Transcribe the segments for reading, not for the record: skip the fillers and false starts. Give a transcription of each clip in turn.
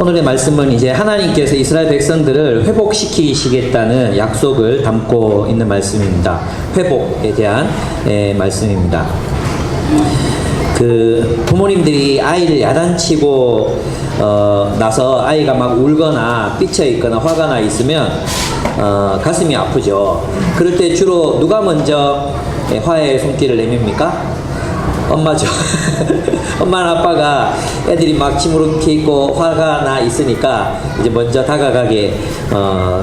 오늘의 말씀은 이제 하나님께서 이스라엘 백성들을 회복시키시겠다는 약속을 담고 있는 말씀입니다. 회복에 대한 말씀입니다. 그 부모님들이 아이를 야단치고 나서 아이가 막 울거나 삐쳐 있거나 화가 나 있으면 가슴이 아프죠. 그럴 때 주로 누가 먼저 화해의 손길을 내밉니까? 엄마죠. 엄마나 아빠가 애들이 막 시무룩해 있고 화가 나 있으니까 이제 먼저 다가가게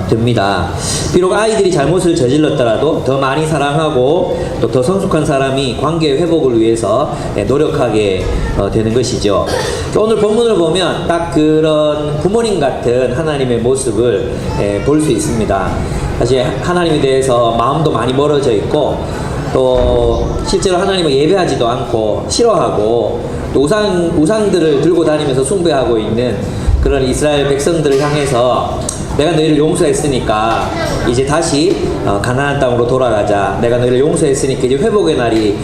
됩니다. 비록 아이들이 잘못을 저질렀더라도 더 많이 사랑하고 또 더 성숙한 사람이 관계의 회복을 위해서 노력하게 되는 것이죠. 오늘 본문을 보면 딱 그런 부모님 같은 하나님의 모습을 볼 수 있습니다. 사실 하나님에 대해서 마음도 많이 멀어져 있고 또 실제로 하나님을 예배하지도 않고 싫어하고 또 우상들을 들고 다니면서 숭배하고 있는 그런 이스라엘 백성들을 향해서 내가 너희를 용서했으니까 이제 다시 가나안 땅으로 돌아가자. 내가 너희를 용서했으니까 이제 회복의 날이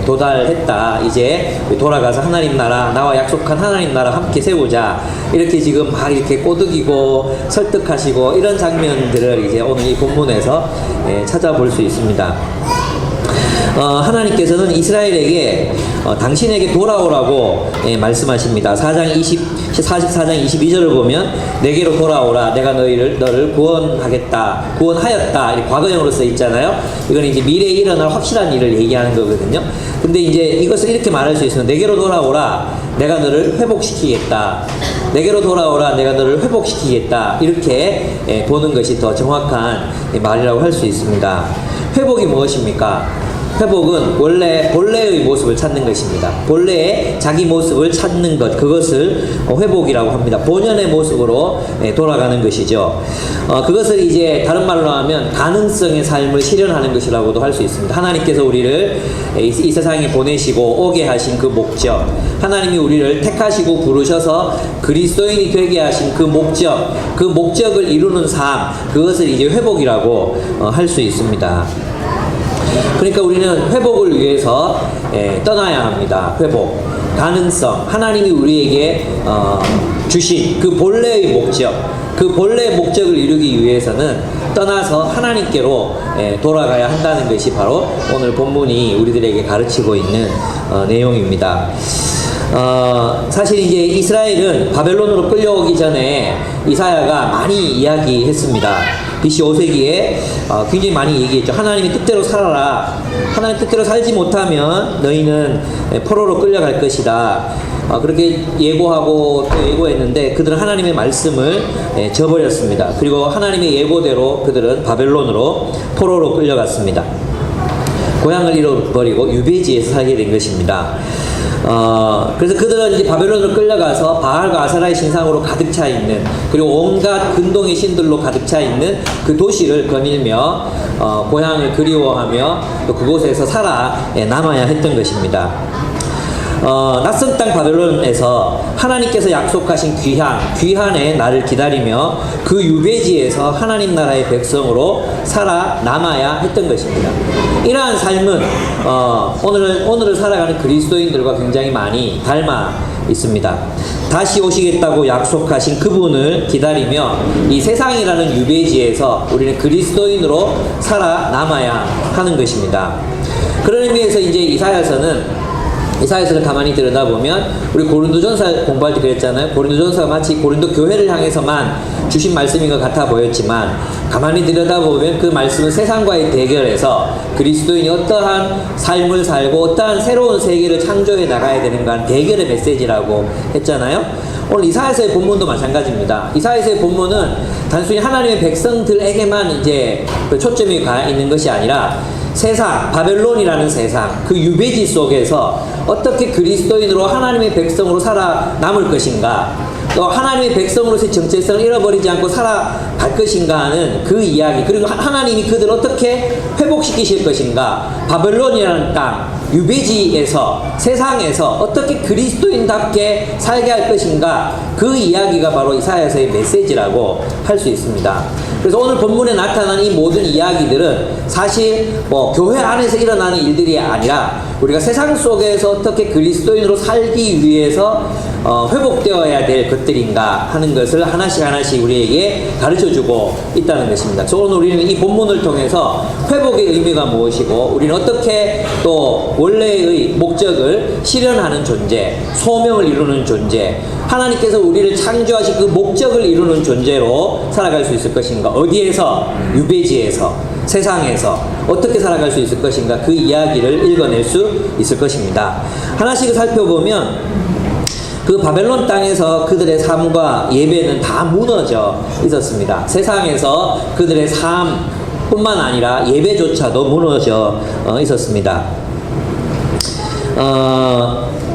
도달했다. 이제 돌아가서 하나님 나라, 나와 약속한 하나님 나라 함께 세우자. 이렇게 지금 막 이렇게 꼬드기고 설득하시고 이런 장면들을 이제 오늘 이 본문에서 찾아볼 수 있습니다. 하나님께서는 이스라엘에게 당신에게 돌아오라고 말씀하십니다. 44장 22절을 보면 내게로 돌아오라. 내가 너를 구원하겠다. 구원하였다. 이렇게 과거형으로 써 있잖아요. 이건 이제 미래에 일어날 확실한 일을 얘기하는 거거든요. 근데 이제 이것을 이렇게 말할 수 있어요. 내게로 돌아오라. 내가 너를 회복시키겠다. 내게로 돌아오라. 내가 너를 회복시키겠다. 이렇게 보는 것이 더 정확한 말이라고 할 수 있습니다. 회복이 무엇입니까? 회복은 원래 본래의 모습을 찾는 것입니다. 본래의 자기 모습을 찾는 것, 그것을 회복이라고 합니다. 본연의 모습으로 돌아가는 것이죠. 그것을 이제 다른 말로 하면 가능성의 삶을 실현하는 것이라고도 할 수 있습니다. 하나님께서 우리를 이 세상에 보내시고 오게 하신 그 목적, 하나님이 우리를 택하시고 부르셔서 그리스도인이 되게 하신 그 목적, 그 목적을 이루는 삶, 그것을 이제 회복이라고 할 수 있습니다. 그러니까 우리는 회복을 위해서 떠나야 합니다. 회복, 가능성, 하나님이 우리에게 주신 그 본래의 목적, 그 본래의 목적을 이루기 위해서는 떠나서 하나님께로 돌아가야 한다는 것이 바로 오늘 본문이 우리들에게 가르치고 있는 내용입니다. 사실 이제 이스라엘은 바벨론으로 끌려오기 전에 이사야가 많이 이야기했습니다. BC 5세기에 굉장히 많이 얘기했죠. 하나님의 뜻대로 살아라. 하나님 뜻대로 살지 못하면 너희는 포로로 끌려갈 것이다. 그렇게 예고하고 또 예고했는데 그들은 하나님의 말씀을 저버렸습니다. 그리고 하나님의 예고대로 그들은 바벨론으로 포로로 끌려갔습니다. 고향을 잃어버리고 유배지에서 살게 된 것입니다. 그래서 그들은 이제 바벨론으로 끌려가서 바알과 아세라의 신상으로 가득 차 있는, 그리고 온갖 근동의 신들로 가득 차 있는 그 도시를 거닐며 고향을 그리워하며 또 그곳에서 살아남아야 했던 것입니다. 낯선 땅 바벨론에서 하나님께서 약속하신 귀한의 날을 기다리며 그 유배지에서 하나님 나라의 백성으로 살아남아야 했던 것입니다. 이러한 삶은 오늘을 살아가는 그리스도인들과 굉장히 많이 닮아 있습니다. 다시 오시겠다고 약속하신 그분을 기다리며 이 세상이라는 유배지에서 우리는 그리스도인으로 살아남아야 하는 것입니다. 그런 의미에서 이제 이사야서를 가만히 들여다보면 우리 고린도전서 공부할 때 그랬잖아요. 고린도전서가 마치 고린도 교회를 향해서만 주신 말씀인 것 같아 보였지만 가만히 들여다보면 그 말씀은 세상과의 대결에서 그리스도인이 어떠한 삶을 살고 어떠한 새로운 세계를 창조해 나가야 되는가 대결의 메시지라고 했잖아요. 오늘 이사야서의 본문도 마찬가지입니다. 이사야서의 본문은 단순히 하나님의 백성들에게만 이제 초점이 가 있는 것이 아니라 세상, 바벨론이라는 세상, 그 유배지 속에서 어떻게 그리스도인으로 하나님의 백성으로 살아남을 것인가, 또 하나님의 백성으로서의 정체성을 잃어버리지 않고 살아갈 것인가 하는 그 이야기, 그리고 하나님이 그들을 어떻게 회복시키실 것인가, 바벨론이라는 땅, 유배지에서, 세상에서 어떻게 그리스도인답게 살게 할 것인가, 그 이야기가 바로 이사야서의 메시지라고 할 수 있습니다. 그래서 오늘 본문에 나타난 이 모든 이야기들은 사실 뭐 교회 안에서 일어나는 일들이 아니라 우리가 세상 속에서 어떻게 그리스도인으로 살기 위해서 회복되어야 될 것들인가 하는 것을 하나씩 하나씩 우리에게 가르쳐주고 있다는 것입니다. 그래서 오늘 우리는 이 본문을 통해서 회복의 의미가 무엇이고 우리는 어떻게 또 원래의 목적을 실현하는 존재, 소명을 이루는 존재, 하나님께서 우리를 창조하신 그 목적을 이루는 존재로 살아갈 수 있을 것인가, 어디에서, 유배지에서, 세상에서 어떻게 살아갈 수 있을 것인가, 그 이야기를 읽어낼 수 있을 것입니다. 하나씩 살펴보면 그 바벨론 땅에서 그들의 삶과 예배는 다 무너져 있었습니다. 세상에서 그들의 삶뿐만 아니라 예배조차도 무너져 있었습니다.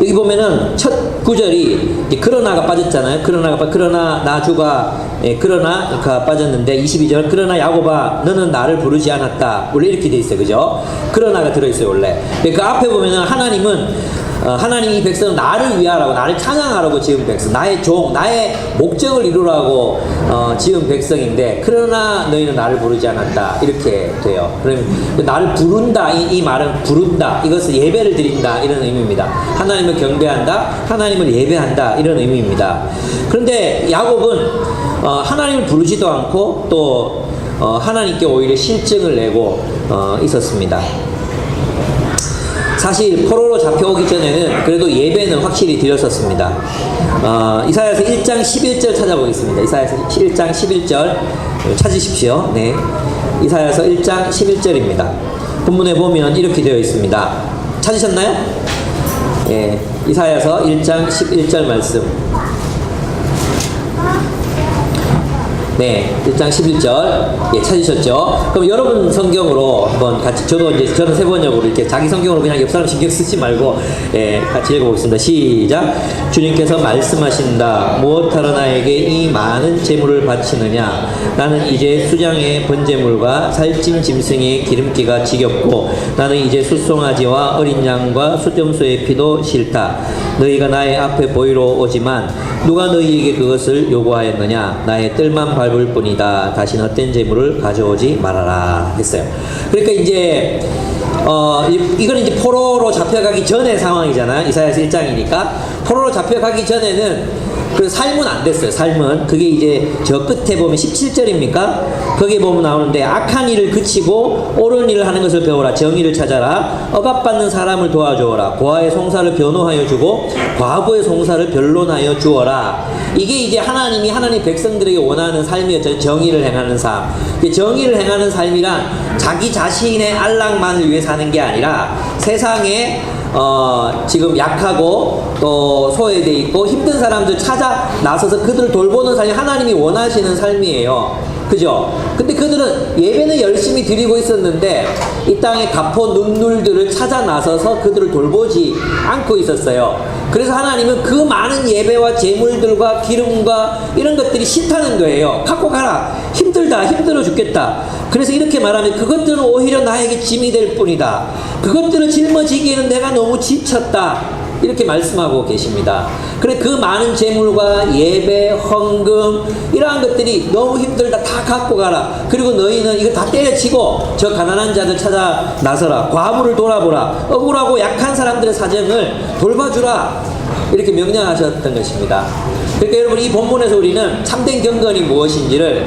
여기 보면은 첫 구절이 그러나가 빠졌잖아요. 그러나 나주가 그러나가 빠졌는데 22절 그러나 야곱아 너는 나를 부르지 않았다. 원래 이렇게 돼 있어요. 그죠? 그러나가 들어있어요. 원래. 그 앞에 보면은 하나님 이 백성은 나를 위하라고, 나를 찬양하라고 지은 백성, 나의 종, 나의 목적을 이루라고 지은 백성인데 그러나 너희는 나를 부르지 않았다 이렇게 돼요. 그러면 나를 부른다, 이 말은 부른다, 이것은 예배를 드린다 이런 의미입니다. 하나님을 경배한다, 하나님을 예배한다 이런 의미입니다. 그런데 야곱은 하나님을 부르지도 않고 또 하나님께 오히려 실증을 내고 있었습니다. 사실 포로로 잡혀오기 전에는 그래도 예배는 확실히 드렸었습니다. 이사야서 1장 11절 찾아보겠습니다. 이사야서 1장 11절 찾으십시오. 네, 이사야서 1장 11절입니다. 본문에 보면 이렇게 되어 있습니다. 찾으셨나요? 예, 이사야서 1장 11절 말씀. 네, 1장 11절. 예, 찾으셨죠? 그럼 여러분 성경으로 한번 같이, 저는 세번역으로 이렇게 자기 성경으로 그냥 옆 사람 신경 쓰지 말고, 예, 같이 읽어보겠습니다. 시작. 주님께서 말씀하신다. 무엇하러 나에게 이 많은 재물을 바치느냐? 나는 이제 수장의 번제물과 살찐 짐승의 기름기가 지겹고, 나는 이제 숫송아지와 어린 양과 수점소의 피도 싫다. 너희가 나의 앞에 보이러 오지만, 누가 너희에게 그것을 요구하였느냐? 나의 뜰만 밟을 뿐이다. 다시는 헛된 재물을 가져오지 말아라 했어요. 그러니까 이제 이거는 이제 포로로 잡혀가기 전의 상황이잖아요. 이사야서 1장이니까 포로로 잡혀가기 전에는 그 삶은 안 됐어요. 삶은 그게 이제 저 끝에 보면 17절입니까? 거기에 보면 나오는데 악한 일을 그치고 옳은 일을 하는 것을 배워라. 정의를 찾아라. 억압받는 사람을 도와주어라. 고아의 송사를 변호하여 주고 과부의 송사를 변론하여 주어라. 이게 이제 하나님이 하나님 백성들에게 원하는 삶이었죠. 정의를 행하는 삶. 정의를 행하는 삶이란 자기 자신의 안락만을 위해 사는 게 아니라 세상에 지금 약하고 또 소외되어 있고 힘든 사람들 찾아 나서서 그들을 돌보는 삶이 하나님이 원하시는 삶이에요. 그죠? 근데 그들은 예배는 열심히 드리고 있었는데 이 땅의 가포 눈물들을 찾아 나서서 그들을 돌보지 않고 있었어요. 그래서 하나님은 그 많은 예배와 제물들과 기름과 이런 것들이 싫다는 거예요. 갖고 가라. 힘들다. 힘들어 죽겠다. 그래서 이렇게 말하면 그것들은 오히려 나에게 짐이 될 뿐이다. 그것들을 짊어지기에는 내가 너무 지쳤다. 이렇게 말씀하고 계십니다. 그래 그 많은 재물과 예배, 헌금 이러한 것들이 너무 힘들다. 다 갖고 가라. 그리고 너희는 이거 다 때려치고 저 가난한 자들 찾아 나서라. 과부를 돌아보라. 억울하고 약한 사람들의 사정을 돌봐주라. 이렇게 명령하셨던 것입니다. 그러니까 여러분 이 본문에서 우리는 참된 경건이 무엇인지를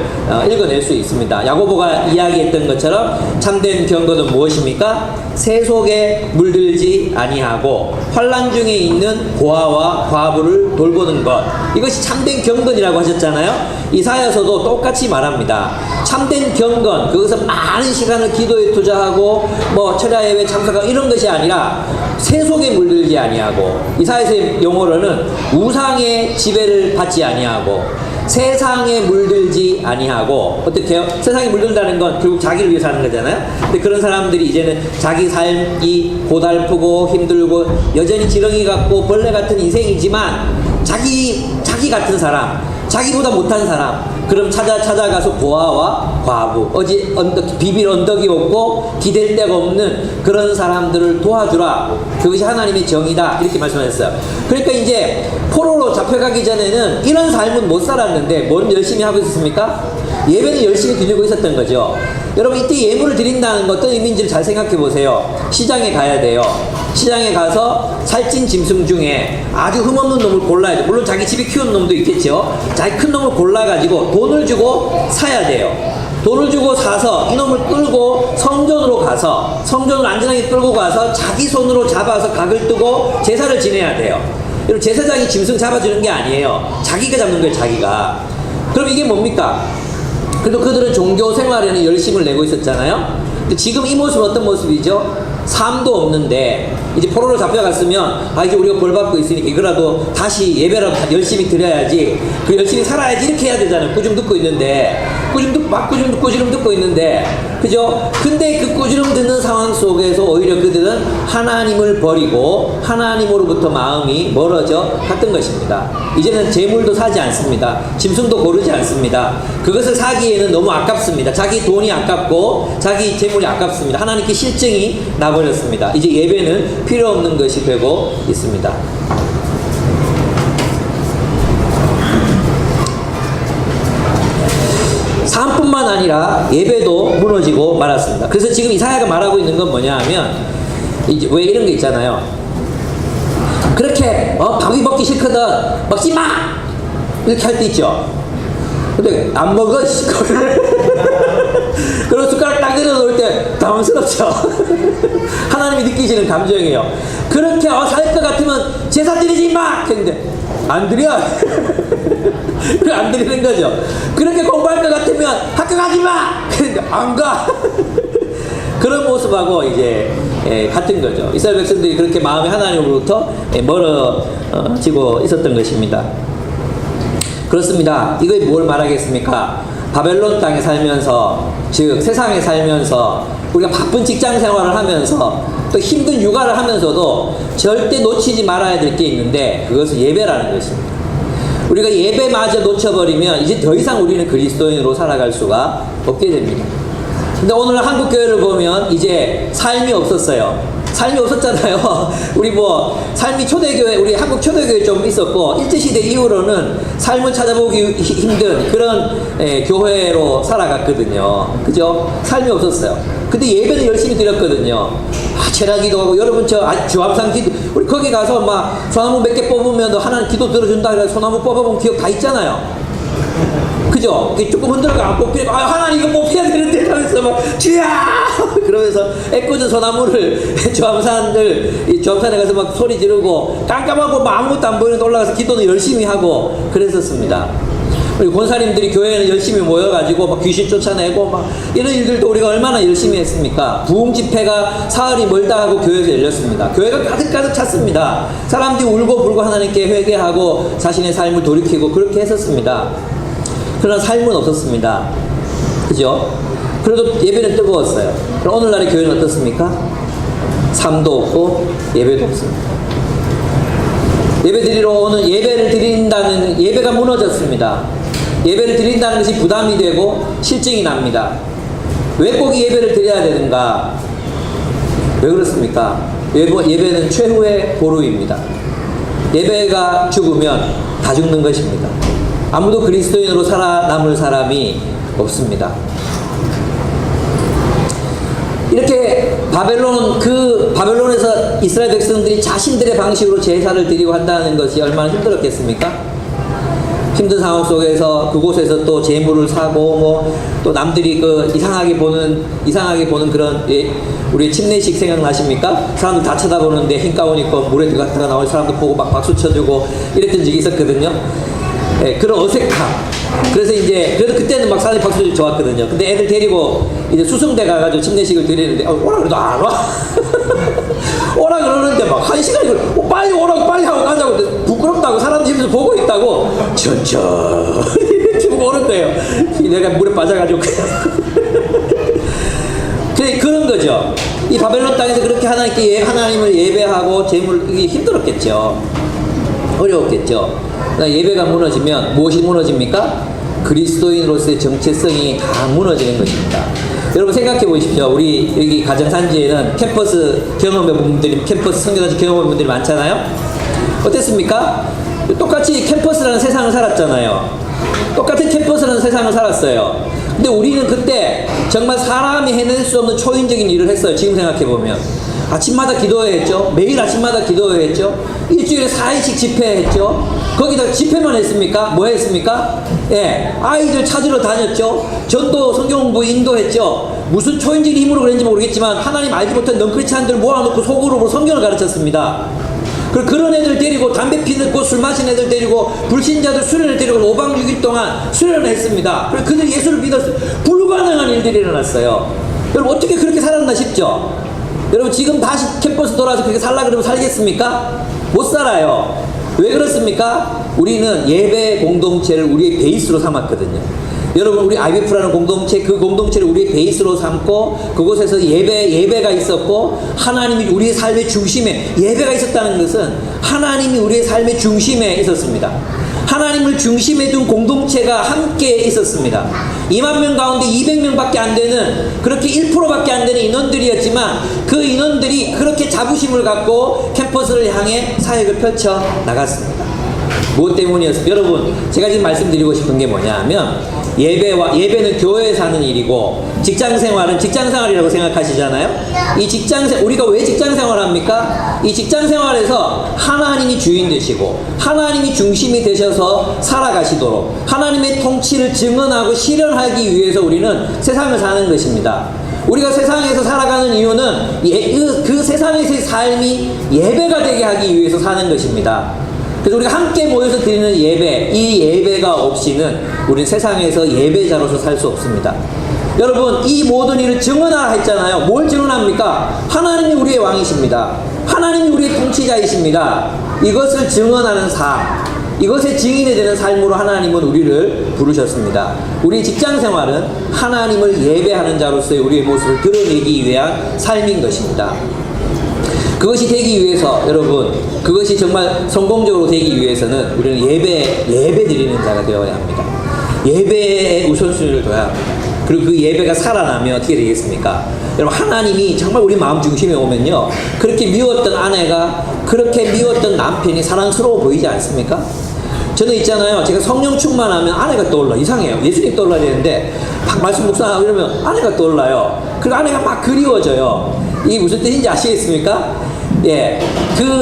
읽어낼 수 있습니다. 야고보가 이야기했던 것처럼 참된 경건은 무엇입니까? 새 속에 물들지 아니하고 환난 중에 있는 고아와 과부를 돌보는 것. 이것이 참된 경건이라고 하셨잖아요. 이사야서도 똑같이 말합니다. 참된 경건, 그것은 많은 시간을 기도에 투자하고 뭐 철야 예배 참석하고 이런 것이 아니라 새 속에 물들지 아니하고, 이사야서의 용어로는 우상의 지배를 받지 아니하고 세상에 물들지 아니하고, 어떻게 해요? 세상에 물들다는 건 결국 자기를 위해서 하는 거잖아요. 근데 그런 사람들이 이제는 자기 삶이 고달프고 힘들고 여전히 지렁이 같고 벌레 같은 인생이지만 자기 같은 사람, 자기보다 못한 사람, 그럼 찾아가서 고아와 과부, 비빌 언덕이 없고 기댈 데가 없는 그런 사람들을 도와주라. 그것이 하나님의 정의다. 이렇게 말씀하셨어요. 그러니까 이제 포로로 잡혀가기 전에는 이런 삶은 못 살았는데 뭘 열심히 하고 있었습니까? 예배는 열심히 드리고 있었던 거죠. 여러분 이때 예물을 드린다는 것 어떤 의미인지를 잘 생각해 보세요. 시장에 가야 돼요. 시장에 가서 살찐 짐승 중에 아주 흠없는 놈을 골라야 돼요. 물론 자기 집에 키우는 놈도 있겠죠. 자기 큰 놈을 골라가지고 돈을 주고 사야 돼요. 돈을 주고 사서 이놈을 끌고 성전으로 가서 성전을 안전하게 끌고 가서 자기 손으로 잡아서 각을 뜨고 제사를 지내야 돼요. 여러분 제사장이 짐승 잡아주는 게 아니에요. 자기가 잡는 거예요. 자기가. 그럼 이게 뭡니까? 그래도 그들은 종교 생활에는 열심을 내고 있었잖아요. 근데 지금 이 모습은 어떤 모습이죠? 삶도 없는데 이제 포로로 잡혀갔으면 이제 우리가 벌 받고 있으니까 이거라도 다시 예배를 열심히 드려야지, 그 열심히 살아야지 이렇게 해야 되잖아요. 꾸중 듣고 있는데 꾸지름 듣고 있는데, 그죠? 근데 그 꾸지름 듣는 상황 속에서 오히려 그들은 하나님을 버리고 하나님으로부터 마음이 멀어져 갔던 것입니다. 이제는 재물도 사지 않습니다. 짐승도 고르지 않습니다. 그것을 사기에는 너무 아깝습니다. 자기 돈이 아깝고 자기 재물이 아깝습니다. 하나님께 실증이 나버렸습니다. 이제 예배는 필요 없는 것이 되고 있습니다. 삶뿐만 아니라 예배도 무너지고 말았습니다. 그래서 지금 이사야가 말하고 있는 건 뭐냐 하면, 이제 왜 이런 게 있잖아요. 그렇게 밥이 먹기 싫거든 먹지 마! 이렇게 할 때 있죠. 근데 안 먹어 그리고 숟가락 딱 내려놓을 때 당황스럽죠. 하나님이 느끼시는 감정이에요. 그렇게 살 것 같으면 제사 드리지 마! 했는데 안 드려. 그래 안 드리는 거죠. 그렇게 공부할 것 같으면 학교 가지 마! 그런데 안 가. 그런 모습하고 이제 같은 거죠. 이스라엘 백성들이 그렇게 마음이 하나님으로부터 멀어지고 있었던 것입니다. 그렇습니다. 이게 뭘 말하겠습니까? 바벨론 땅에 살면서, 즉 세상에 살면서 우리가 바쁜 직장 생활을 하면서 또 힘든 육아를 하면서도 절대 놓치지 말아야 될 게 있는데, 그것은 예배라는 것입니다. 우리가 예배마저 놓쳐버리면 이제 더 이상 우리는 그리스도인으로 살아갈 수가 없게 됩니다. 근데 오늘 한국 교회를 보면 이제 삶이 없었어요. 삶이 없었잖아요. 우리 삶이 초대교회, 우리 한국 초대교회 좀 있었고, 일제시대 이후로는 삶을 찾아보기 힘든 그런 교회로 살아갔거든요. 그죠? 삶이 없었어요. 근데 예배는 열심히 드렸거든요. 체라기도 하고, 여러분 주암산 기도, 우리 거기 가서 소나무 몇 개 뽑으면 하나님 기도 들어준다 그래서 소나무 뽑아본 기억 다 있잖아요. 그죠? 조금 흔들어가 안 뽑히니까 하나님 이거 뽑혀야 되는데 하면서 주야! 그러면서 애꿎은 소나무를 주암산에 가서 소리 지르고 깜깜하고 아무것도 안 보이는데 올라가서 기도는 열심히 하고 그랬었습니다. 우리 권사님들이 교회에 열심히 모여가지고 귀신 쫓아내고 이런 일들도 우리가 얼마나 열심히 했습니까? 부흥 집회가 사흘이 멀다 하고 교회에서 열렸습니다. 교회가 가득가득 찼습니다. 사람들이 울고 불고 하나님께 회개하고 자신의 삶을 돌이키고 그렇게 했었습니다. 그러나 삶은 없었습니다. 그죠? 그래도 예배는 뜨거웠어요. 그럼 오늘날의 교회는 어떻습니까? 삶도 없고 예배도 없습니다. 예배 드리러 오는, 예배를 드린다는, 예배가 무너졌습니다. 예배를 드린다는 것이 부담이 되고 실증이 납니다. 왜 꼭 예배를 드려야 되는가? 왜 그렇습니까? 예배는 최후의 보루입니다. 예배가 죽으면 다 죽는 것입니다. 아무도 그리스도인으로 살아남을 사람이 없습니다. 이렇게 바벨론에서 이스라엘 백성들이 자신들의 방식으로 제사를 드리고 한다는 것이 얼마나 힘들었겠습니까? 힘든 상황 속에서 그곳에서 또 재물을 사고 또 남들이 이상하게 보는 그런, 우리 침례식 생각나십니까? 사람들 다 쳐다보는데 흰 가운 입고 물에 들어갔다가 나올 사람도 보고 박수 쳐주고 이랬던 적이 있었거든요. 그런 어색함. 그래서 그래도 그때는 사람들이 박수 좋았거든요. 근데 애들 데리고 이제 수성대 가가지고 침례식을 드리는데, 오라 그래도 안 와. 오라 그러는데 1시간이고, 빨리 오라고 빨리 하고 가자고. 부끄럽다고 사람들이 옆에서 보고 있다고. 천천히 지금 오는 거예요. 내가 물에 빠져가지고. 그런 거죠. 이 바벨론 땅에서 그렇게 하나님을 예배하고 이게 힘들었겠죠. 어려웠겠죠. 예배가 무너지면 무엇이 무너집니까? 그리스도인으로서의 정체성이 다 무너지는 것입니다. 여러분 생각해 보십시오. 우리 여기 가정산지에는 캠퍼스 선교단체 경험해 분들이 많잖아요. 어땠습니까? 똑같이 캠퍼스라는 세상을 살았잖아요. 똑같은 캠퍼스라는 세상을 살았어요. 근데 우리는 그때 정말 사람이 해낼 수 없는 초인적인 일을 했어요. 지금 생각해보면. 아침마다 기도회 했죠. 매일 아침마다 기도회 했죠. 일주일에 4일씩 집회했죠. 거기다 집회만 했습니까? 뭐 했습니까? 예, 아이들 찾으러 다녔죠. 전도 성경 공부 인도했죠. 무슨 초인적인 힘으로 그랬는지 모르겠지만 하나님 알지 못한 넝크리찬들 모아놓고 소그룹으로 성경을 가르쳤습니다. 그런 애들 데리고 담배 피고 술 마신 애들 데리고 불신자들 수련을 데리고 5박 6일 동안 수련을 했습니다. 그래서 그들 예수를 믿었어요. 불가능한 일들이 일어났어요. 여러분 어떻게 그렇게 살았나 싶죠? 여러분 지금 다시 캠퍼스 돌아와서 그렇게 살라 그러면 살겠습니까? 못 살아요. 왜 그렇습니까? 우리는 예배 공동체를 우리의 베이스로 삼았거든요. 여러분 우리 IBF라는 공동체, 그 공동체를 우리의 베이스로 삼고 그곳에서 예배가 있었고 하나님이 우리의 삶의 중심에 예배가 있었다는 것은 하나님이 우리의 삶의 중심에 있었습니다. 하나님을 중심에 둔 공동체가 함께 있었습니다. 2만 명 가운데 200명밖에 안 되는 그렇게 1%밖에 안 되는 인원들이었지만 그 인원들이 그렇게 자부심을 갖고 캠퍼스를 향해 사역을 펼쳐 나갔습니다. 무엇 때문이었습니까? 여러분 제가 지금 말씀드리고 싶은 게 뭐냐 하면 예배는 교회에서 하는 일이고 직장생활은 직장생활이라고 생각하시잖아요. 이 직장생활, 우리가 왜 직장생활을 합니까? 이 직장생활에서 하나님이 주인 되시고 하나님이 중심이 되셔서 살아가시도록 하나님의 통치를 증언하고 실현하기 위해서 우리는 세상을 사는 것입니다. 우리가 세상에서 살아가는 이유는 그 세상에서의 삶이 예배가 되게 하기 위해서 사는 것입니다. 그래서 우리가 함께 모여서 드리는 예배, 이 예배가 없이는 우리는 세상에서 예배자로서 살 수 없습니다. 여러분 이 모든 일을 증언하라 했잖아요. 뭘 증언합니까? 하나님이 우리의 왕이십니다. 하나님이 우리의 통치자이십니다. 이것을 증언하는 삶, 이것의 증인이 되는 삶으로 하나님은 우리를 부르셨습니다. 우리 직장생활은 하나님을 예배하는 자로서의 우리의 모습을 드러내기 위한 삶인 것입니다. 그것이 되기 위해서 여러분 그것이 정말 성공적으로 되기 위해서는 우리는 예배 드리는 자가 되어야 합니다. 예배에 우선순위를 둬야 합니다. 그리고 그 예배가 살아나면 어떻게 되겠습니까? 여러분 하나님이 정말 우리 마음 중심에 오면요 그렇게 미웠던 아내가 그렇게 미웠던 남편이 사랑스러워 보이지 않습니까? 저는 있잖아요. 제가 성령 충만하면 아내가 떠올라. 이상해요. 예수님 떠올라야 되는데 막 말씀 묵상하고 이러면 아내가 떠올라요. 그리고 아내가 막 그리워져요. 이게 무슨 뜻인지 아시겠습니까? 예,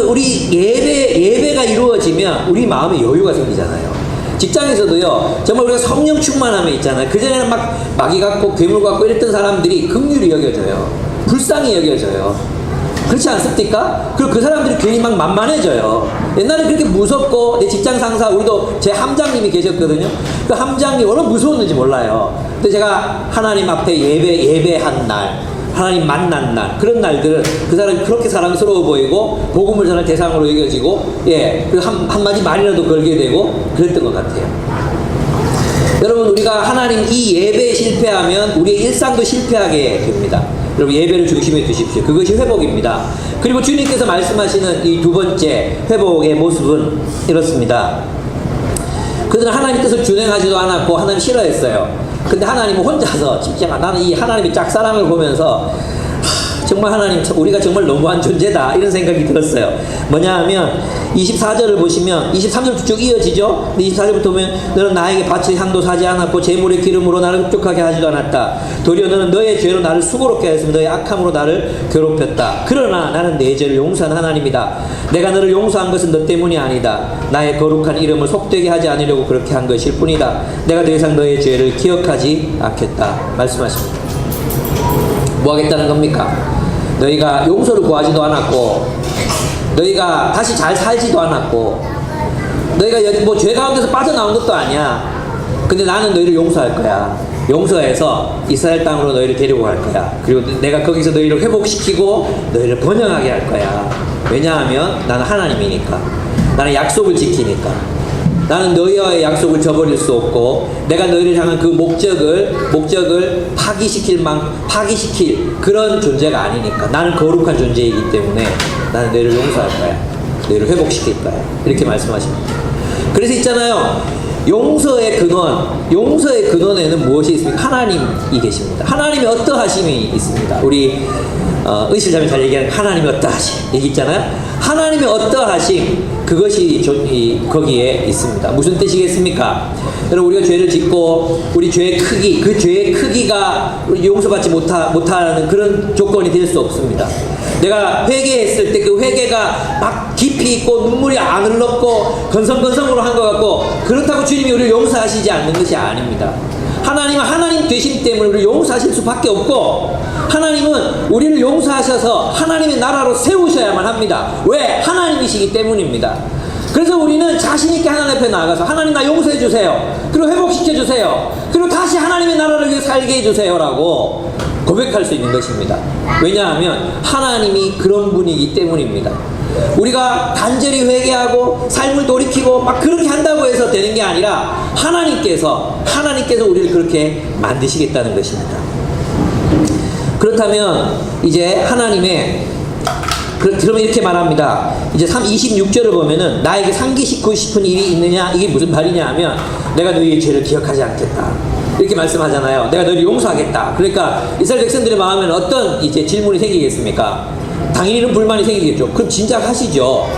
우리 예배가 이루어지면 우리 마음에 여유가 생기잖아요. 직장에서도요, 정말 우리가 성령 충만함에 있잖아요. 그전에는 막 마귀 같고 괴물 같고 이랬던 사람들이 긍휼히 여겨져요. 불쌍히 여겨져요. 그렇지 않습니까? 그리고 그 사람들이 괜히 막 만만해져요. 옛날에 그렇게 무섭고, 내 직장 상사, 우리도 제 함장님이 계셨거든요. 그 함장님 얼마나 무서웠는지 몰라요. 근데 제가 하나님 앞에 예배한 날, 하나님 만난 날, 그런 날들은 그 사람이 그렇게 사랑스러워 보이고 복음을 전할 대상으로 여겨지고 그 한마디 말이라도 걸게 되고 그랬던 것 같아요. 여러분 우리가 하나님 이 예배에 실패하면 우리의 일상도 실패하게 됩니다. 여러분 예배를 중심에 두십시오. 그것이 회복입니다. 그리고 주님께서 말씀하시는 이 두 번째 회복의 모습은 이렇습니다. 그들은 하나님 뜻을 준행하지도 않았고 하나님 싫어했어요. 근데 하나님은 혼자서 진짜 나는 이 하나님의 짝사랑을 보면서 정말 하나님 우리가 정말 너무한 존재다 이런 생각이 들었어요. 뭐냐 하면 24절을 보시면 23절 쭉 이어지죠. 24절부터 보면 너는 나에게 바칠 향도 사지 않았고 제물의 기름으로 나를 흡족하게 하지도 않았다. 도리어 너는 너의 죄로 나를 수고롭게 하였으며 너의 악함으로 나를 괴롭혔다. 그러나 나는 내 죄를 용서한 하나님이다. 내가 너를 용서한 것은 너 때문이 아니다. 나의 거룩한 이름을 속되게 하지 않으려고 그렇게 한 것일 뿐이다. 내가 더 이상 너의 죄를 기억하지 않겠다 말씀하십니다. 뭐 하겠다는 겁니까? 너희가 용서를 구하지도 않았고 너희가 다시 잘 살지도 않았고 너희가 뭐 죄 가운데서 빠져나온 것도 아니야. 근데 나는 너희를 용서할 거야. 용서해서 이스라엘 땅으로 너희를 데리고 갈 거야. 그리고 내가 거기서 너희를 회복시키고 너희를 번영하게 할 거야. 왜냐하면 나는 하나님이니까. 나는 약속을 지키니까. 나는 너희와의 약속을 저버릴 수 없고 내가 너희를 향한 그 목적을 파기시킬 그런 존재가 아니니까. 나는 거룩한 존재이기 때문에 나는 너희를 용서할 거야. 너희를 회복시킬 거야. 이렇게 말씀하십니다. 그래서 있잖아요. 용서의 근원에는 무엇이 있습니까? 하나님이 계십니다. 하나님의 어떠하심이 있습니다. 우리 의실자매 잘 얘기하는 하나님의 어떠하심 얘기 있잖아요. 하나님의 어떠하심, 그것이 거기에 있습니다. 무슨 뜻이겠습니까? 여러분, 우리가 죄를 짓고 우리 죄의 크기, 그 죄의 크기가 용서받지 못하는 그런 조건이 될 수 없습니다. 내가 회개했을 때 그 회개가 막 깊이 있고 눈물이 안 흘렀고 건성건성으로 한 것 같고, 그렇다고 주님이 우리를 용서하시지 않는 것이 아닙니다. 하나님은 하나님 되심 때문에 우리를 용서하실 수밖에 없고, 하나님은 우리를 용서하셔서 하나님의 나라로 세우셔야만 합니다. 왜? 하나님이시기 때문입니다. 그래서 우리는 자신있게 하나님 앞에 나아가서 하나님 나 용서해 주세요, 그리고 회복시켜 주세요, 그리고 다시 하나님의 나라를 위해 살게 해 주세요 라고 고백할 수 있는 것입니다. 왜냐하면 하나님이 그런 분이기 때문입니다. 우리가 간절히 회개하고 삶을 돌이키고 막 그렇게 한다고 해서 되는 게 아니라 하나님께서 우리를 그렇게 만드시겠다는 것입니다. 그렇다면 이제 그러면 이렇게 말합니다. 이제 26절을 보면은 나에게 상기시키고 싶은 일이 있느냐, 이게 무슨 말이냐 하면 내가 너희의 죄를 기억하지 않겠다 이렇게 말씀하잖아요. 내가 너희를 용서하겠다. 그러니까 이스라엘 백성들의 마음에는 어떤 이제 질문이 생기겠습니까? 당연히는 불만이 생기겠죠. 그럼 진작 하시죠.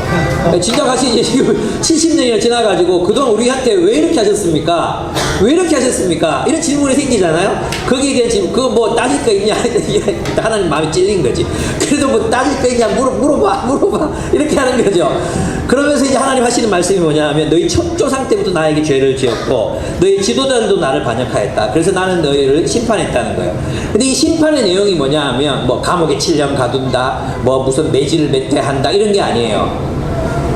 진작 하시지. 지금 70년이나 지나가지고 그동안 우리한테 왜 이렇게 하셨습니까? 왜 이렇게 하셨습니까? 이런 질문이 생기잖아요. 거기에 대한 질문, 그거 뭐 따질 거 있냐? 하나님 마음이 찔린 거지. 그래도 뭐 따질 거 있냐? 물어봐. 이렇게 하는 거죠. 그러면서 이제 하나님 하시는 말씀이 뭐냐 하면 너희 첫조상 때부터 나에게 죄를 지었고 너희 지도자들도 나를 반역하였다. 그래서 나는 너희를 심판했다는 거예요. 근데 이 심판의 내용이 뭐냐 하면 뭐 감옥에 7년 가둔다, 뭐 무슨 매질을 몇 대 한다, 이런 게 아니에요.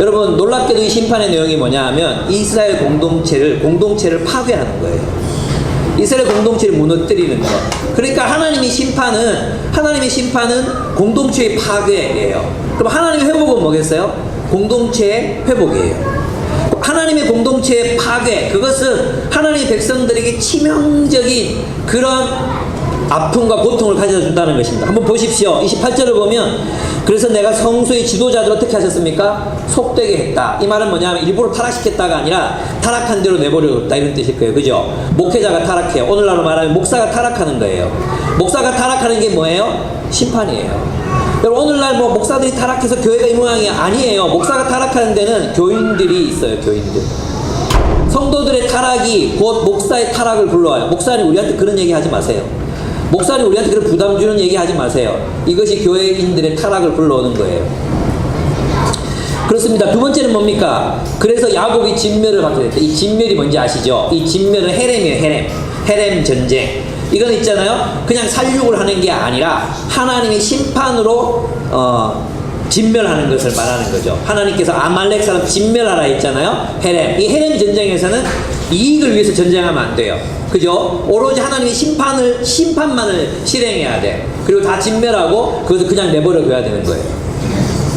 여러분, 놀랍게도 이 심판의 내용이 뭐냐 하면 이스라엘 공동체를 파괴하는 거예요. 이스라엘 공동체를 무너뜨리는 거. 그러니까 하나님의 심판은 공동체의 파괴예요. 그럼 하나님의 회복은 뭐겠어요? 공동체의 회복이에요. 하나님의 공동체의 파괴, 그것은 하나님의 백성들에게 치명적인 그런 아픔과 고통을 가져다 준다는 것입니다. 한번 보십시오. 28절을 보면 그래서 내가 성소의 지도자들 어떻게 하셨습니까? 속되게 했다. 이 말은 뭐냐면 일부러 타락시켰다가 아니라 타락한 대로 내버려뒀다, 이런 뜻일 거예요. 그죠? 목회자가 타락해요. 오늘날로 말하면 목사가 타락하는 거예요. 목사가 타락하는 게 뭐예요? 심판이에요. 여러분, 오늘날 뭐 목사들이 타락해서 교회가 이 모양이 아니에요. 목사가 타락하는 데는 교인들이 있어요. 교인들. 성도들의 타락이 곧 목사의 타락을 불러와요. 목사님 우리한테 그런 얘기 하지 마세요. 목사님 우리한테 그런 부담 주는 얘기 하지 마세요. 이것이 교회인들의 타락을 불러오는 거예요. 그렇습니다. 두 번째는 뭡니까? 그래서 야곱이 진멸을 받게 됐다. 이 진멸이 뭔지 아시죠? 이 진멸은 헤렘이에요. 헤렘 전쟁. 이건 있잖아요. 그냥 살육을 하는 게 아니라 하나님의 심판으로 진멸하는 것을 말하는 거죠. 하나님께서 아말렉 사람 진멸하라 했잖아요. 헤렘. 이 헤렘 전쟁에서는 이익을 위해서 전쟁하면 안 돼요. 그죠? 오로지 하나님의 심판만을 실행해야 돼. 그리고 다 진멸하고 그것을 그냥 내버려둬야 되는 거예요.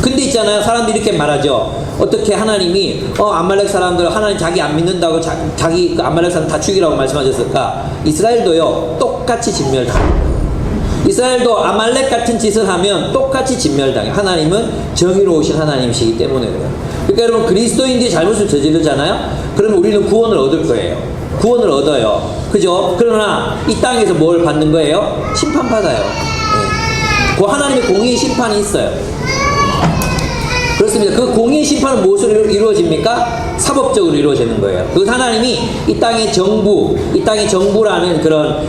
근데 있잖아요. 사람들이 이렇게 말하죠. 어떻게 하나님이 아말렉 사람들 하나님 자기 안 믿는다고 자기 그 아말렉 사람 다 죽이라고 말씀하셨을까? 이스라엘도요 똑같이 진멸당해요. 이스라엘도 아말렉 같은 짓을 하면 똑같이 진멸당해요. 하나님은 정의로우신 하나님이시기 때문에 그래요. 그러니까 여러분, 그리스도인들이 잘못을 저지르잖아요. 그러면 우리는 구원을 얻을 거예요. 구원을 얻어요. 그죠? 그러나 이 땅에서 뭘 받는 거예요? 심판받아요. 네. 그 하나님의 공의의 심판이 있어요. 그렇습니다. 그 공의의 심판은 무엇으로 이루어집니까? 사법적으로 이루어지는 거예요. 그것은 하나님이 이 땅의 정부라는 그런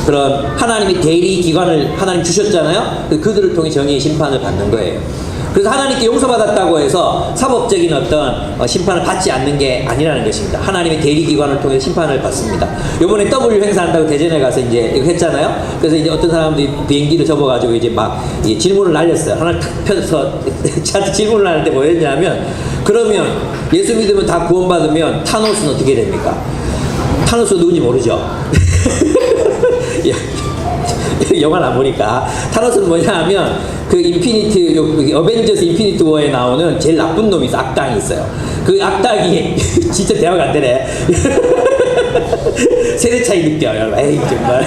그런 하나님의 대리 기관을 하나님 주셨잖아요. 그들을 통해 정의의 심판을 받는 거예요. 그래서 하나님께 용서받았다고 해서 사법적인 어떤 심판을 받지 않는 게 아니라는 것입니다. 하나님의 대리기관을 통해 심판을 받습니다. 요번에 W 행사한다고 대전에 가서 이제 이거 했잖아요. 그래서 이제 어떤 사람들이 비행기를 접어가지고 이제 막 질문을 날렸어요. 하나를 탁 펴서 저한테 질문을 하는데 뭐였냐면, 그러면 예수 믿으면 다 구원받으면 타노스는 어떻게 됩니까? 타노스 누군지 모르죠? 영화를 안 보니까. 타노스는 뭐냐 하면 그 어벤져스 인피니티 워에 나오는 제일 나쁜 놈이 있어. 악당이 있어요. 그 악당이 진짜 대화가 안 되네. 세대 차이 느껴요. 에이 정말.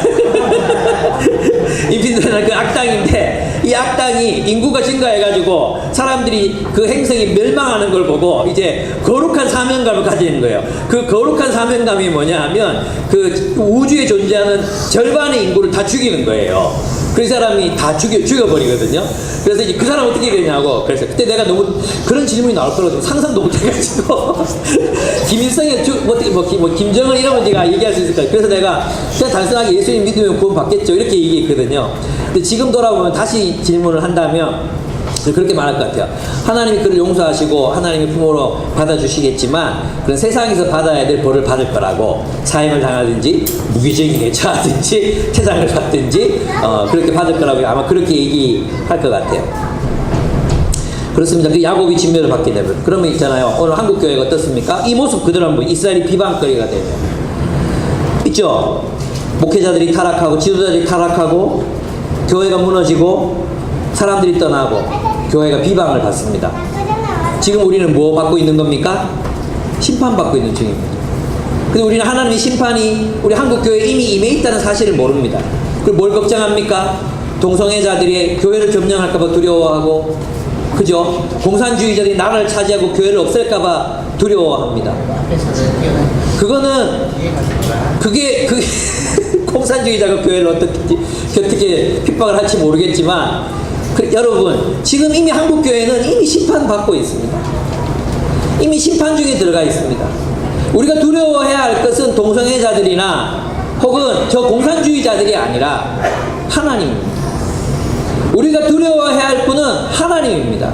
인피니트는 그 악당인데 이 악당이 인구가 증가해가지고 사람들이 그 행성이 멸망하는 걸 보고 이제 거룩한 사명감을 가지는 거예요. 그 거룩한 사명감이 뭐냐 하면 그 우주에 존재하는 절반의 인구를 다 죽이는 거예요. 그 사람이 다 죽여버리거든요. 그래서 이제 그 사람 어떻게 되냐고. 그래서 그때 내가 너무 그런 질문이 나올 거라고 상상도 못해가지고 김일성의 김정은 이러면 제가 얘기할 수 있을 거예요. 그래서 내가 그냥 단순하게 예수님 믿으면 구원 받겠죠 이렇게 얘기했거든요. 근데 지금 돌아보면 다시 질문을 한다면 그렇게 말할 것 같아요. 하나님이 그를 용서하시고 하나님의 품으로 받아주시겠지만 그런 세상에서 받아야 될 벌을 받을 거라고 사형을 당하든지 무기징역에 처하든지 태상을 받든지 그렇게 받을 거라고 아마 그렇게 얘기할 것 같아요. 그렇습니다. 그 야곱이 진멸을 받게 되면 그러면 있잖아요. 오늘 한국 교회가 어떻습니까? 이 모습 그대로 한번 이스라엘이 비방거리가 되면 있죠. 목회자들이 타락하고 지도자들이 타락하고 교회가 무너지고 사람들이 떠나고 교회가 비방을 받습니다. 지금 우리는 뭐 받고 있는 겁니까? 심판받고 있는 중입니다. 근데 우리는 하나님의 심판이 우리 한국 교회에 이미 임해 있다는 사실을 모릅니다. 그리고 뭘 걱정합니까? 동성애자들이 교회를 점령할까봐 두려워하고, 그죠? 공산주의자들이 나라를 차지하고 교회를 없앨까봐 두려워합니다. 그게 공산주의자가 교회를 어떻게 핍박을 할지 모르겠지만, 여러분 지금 이미 한국 교회는 이미 심판받고 있습니다. 이미 심판 중에 들어가 있습니다. 우리가 두려워해야 할 것은 동성애자들이나 혹은 저 공산주의자들이 아니라 하나님입니다. 우리가 두려워해야 할 분은 하나님입니다.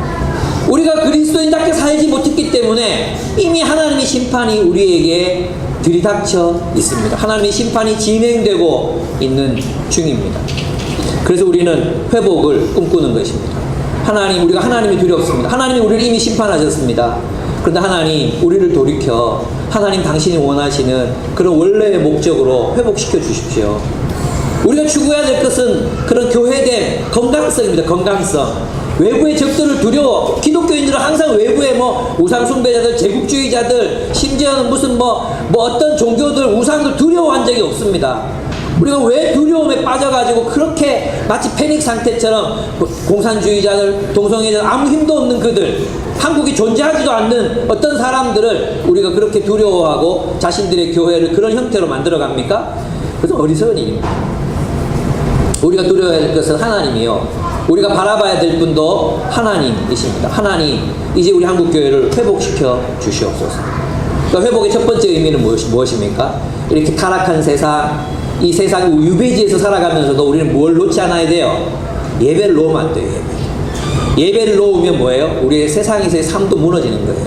우리가 그리스도인답게 살지 못했기 때문에 이미 하나님의 심판이 우리에게 들이닥쳐 있습니다. 하나님의 심판이 진행되고 있는 중입니다. 그래서 우리는 회복을 꿈꾸는 것입니다. 우리가 하나님이 두렵습니다. 하나님이 우리를 이미 심판하셨습니다. 그런데 하나님, 우리를 돌이켜 하나님 당신이 원하시는 그런 원래의 목적으로 회복시켜 주십시오. 우리가 추구해야 될 것은 그런 교회된 건강성입니다. 건강성. 외부의 적들을 두려워. 기독교인들은 항상 외부의 우상숭배자들, 제국주의자들, 심지어는 무슨 어떤 종교들, 우상들 두려워한 적이 없습니다. 우리가 왜 두려움에 빠져가지고 그렇게 마치 패닉 상태처럼 공산주의자들, 동성애자들, 아무 힘도 없는 그들, 한국이 존재하지도 않는 어떤 사람들을 우리가 그렇게 두려워하고 자신들의 교회를 그런 형태로 만들어 갑니까? 그것은 어리석은 일입니다. 우리가 두려워해야 될 것은 하나님이요. 우리가 바라봐야 될 분도 하나님이십니다. 하나님, 이제 우리 한국교회를 회복시켜 주시옵소서. 그러니까 회복의 첫 번째 의미는 무엇입니까? 이렇게 타락한 세상, 이 세상 유배지에서 살아가면서도 우리는 뭘 놓지 않아야 돼요? 예배를 놓으면 안 돼요. 예배를 놓으면 뭐예요? 우리의 세상에서의 삶도 무너지는 거예요.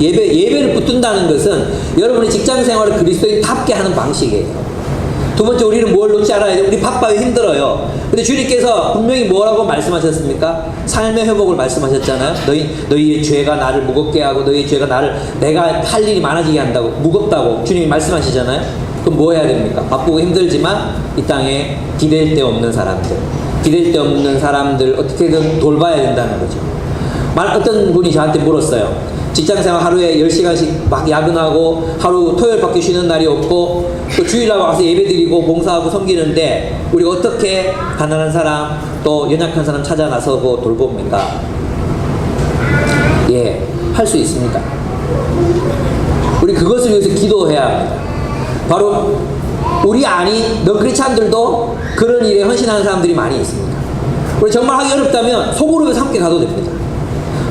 예배를 붙든다는 것은 여러분의 직장생활을 그리스도인답게 하는 방식이에요. 두 번째, 우리는 뭘 놓지 않아야 돼요? 우리 바빠요. 힘들어요. 근데 주님께서 분명히 뭐라고 말씀하셨습니까? 삶의 회복을 말씀하셨잖아요. 너희의 죄가 나를 무겁게 하고 너희의 죄가 내가 할 일이 많아지게 한다고, 무겁다고 주님이 말씀하시잖아요. 그럼 뭐 해야 됩니까? 바쁘고 힘들지만 이 땅에 기댈 데 없는 사람들 어떻게든 돌봐야 된다는 거죠. 어떤 분이 저한테 물었어요. 직장생활 하루에 10시간씩 막 야근하고 하루 토요일밖에 쉬는 날이 없고 또 주일날 와서 예배드리고 봉사하고 섬기는데 우리가 어떻게 가난한 사람 또 연약한 사람 찾아 나서고 돌봅니까? 할 수 있습니다. 우리 그것을 위해서 기도해야 합니다. 바로 너크리스찬들도 그런 일에 헌신하는 사람들이 많이 있습니다. 우리 정말 하기 어렵다면 소그룹에서 함께 가도 됩니다.